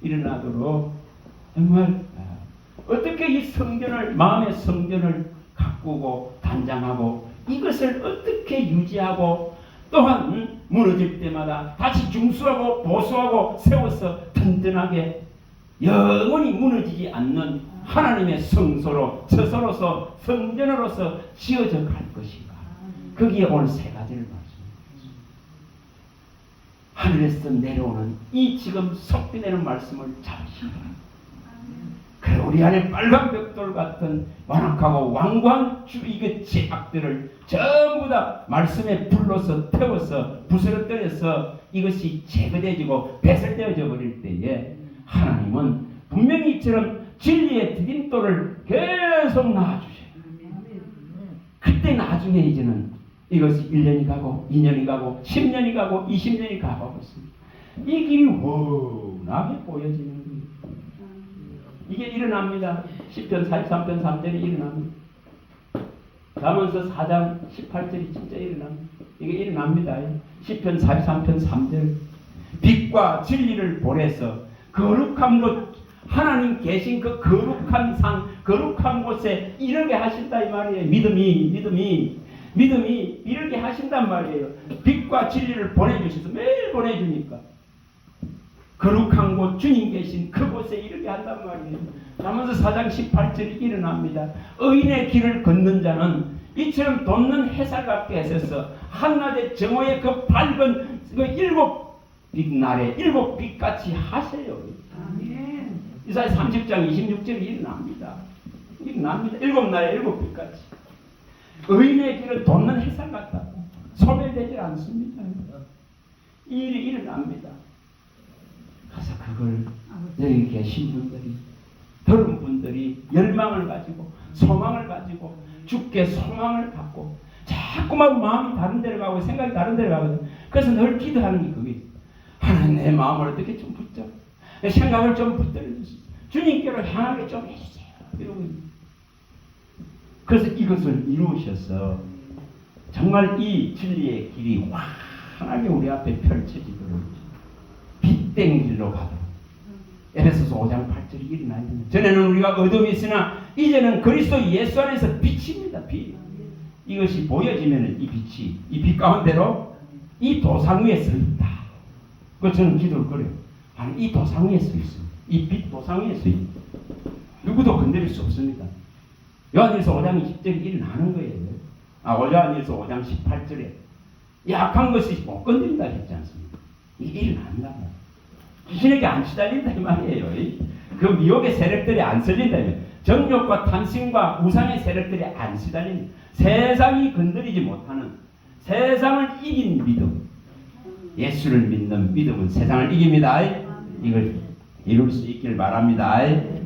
[SPEAKER 1] 일어나도록 정말 어떻게 이 성전을 마음의 성전을 가꾸고 단장하고 이것을 어떻게 유지하고 또한 무너질 때마다 다시 중수하고 보수하고 세워서 든든하게 영원히 무너지지 않는 하나님의 성소로 처소로서 성전으로서 지어져 갈 것인가. 거기에 오늘 세 가지를 말씀합니다. 하늘에서 내려오는 이 지금 속비내는 말씀을 잡으시기 바랍니다. 그래 우리 안에 빨간 벽돌 같은 완악하고 완고한 이게 죄악들을 전부 다 말씀에 불러서 태워서 부스러뜨려서 이것이 제거되어지고 배설되어져 버릴 때에 하나님은 분명히 이처럼 진리의 디딤돌을 계속 낳아주셔요. 그때 나중에 이제는 이것이 1년이 가고 2년이 가고 10년이 가고 20년이 가고 있습니다. 이 길이 워낙에 보여지는 거예요. 이게 일어납니다. 10편 43편 3절이 일어납니다. 잠언서 4장 18절이 진짜 일어납니다. 이게 일어납니다. 10편 43편 3절 빛과 진리를 보내서 거룩한 곳 하나님 계신 그 거룩한 산 거룩한 곳에 이르게 하신다 이 말이에요. 믿음이 이르게 하신단 말이에요. 빛과 진리를 보내주셔서 매일 보내주니까 거룩한 곳 주님 계신 그곳에 이르게 한단 말이에요. 잠언서 4장 18절이 일어납니다. 의인의 길을 걷는 자는 이처럼 돋는 햇살 같게 해서 한낮의 정오의 그 밝은 그 7빛 날에 7빛같이 하세요. 이사야 30장 26절이 일어납니다. 7날에 7빛같이. 의인의 길은 돋는 햇살 같다고 소멸되지 않습니다. 이 일이 일어납니다. 가서 그걸 여기 계신 분들이 들은 분들이 열망을 가지고 소망을 가지고 주께 소망을 갖고 자꾸만 마음이 다른 데로 가고 생각이 다른 데로 가거든. 그래서 늘 기도하는 게 그게 하나님 내 마음을 어떻게 좀 붙잡 내 생각을 좀 붙들어 주세요. 주님께로 향하게 좀 해주세요. 이러고 그래서 이것을 이루셔서 정말 이 진리의 길이 환하게 우리 앞에 펼쳐지도록 빛된 길로 가도록 에베소서 5장 8절이 일어나야 됩니다. 전에는 우리가 어둠이 있으나 이제는 그리스도 예수 안에서 빛입니다. 빛. 이것이 보여지면 이 빛이 이 빛 가운데로 이 도상 위에 서 있다. 그 저는 기도를 그래요. 아니 이 도상 위에 서 있습니다. 이 빛 도상 위에 서 있습니다. 누구도 건드릴 수 없습니다. 요한일서 5장 20절이 일어나는 거예요. 요한일서 5장 18절에 약한 것이 못 건드린다 했지 않습니까? 이게 일어난다. 귀신에게 안 시달린다 이 말이에요. 그 미혹의 세력들이 안 쓸린다. 정욕과 탐심과 우상의 세력들이 안 시달린다. 세상이 건드리지 못하는 세상을 이긴 믿음. 예수를 믿는 믿음은 세상을 이깁니다. 이걸 이룰 수 있길 바랍니다.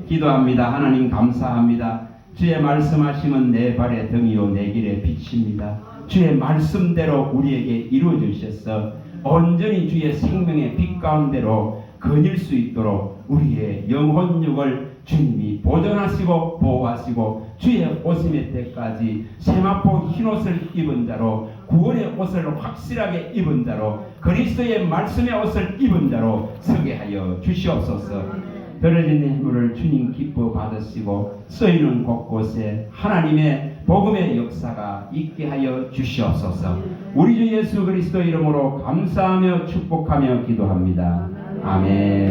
[SPEAKER 1] 기도합니다. 하나님 감사합니다. 주의 말씀하심은 내 발의 등이요 내 길의 빛입니다. 주의 말씀대로 우리에게 이루어 주셔서 온전히 주의 생명의 빛 가운데로 거닐 수 있도록 우리의 영혼육을 주님이 보존하시고 보호하시고 주의 오심의 때까지 세마포 흰옷을 입은 자로 구원의 옷을 확실하게 입은 자로 그리스도의 말씀의 옷을 입은 자로 서게 하여 주시옵소서. 떨어진 해물을 주님 기뻐 받으시고 쓰이는 곳곳에 하나님의 복음의 역사가 있게 하여 주시옵소서. 우리 주 예수 그리스도 이름으로 감사하며 축복하며 기도합니다. 아멘.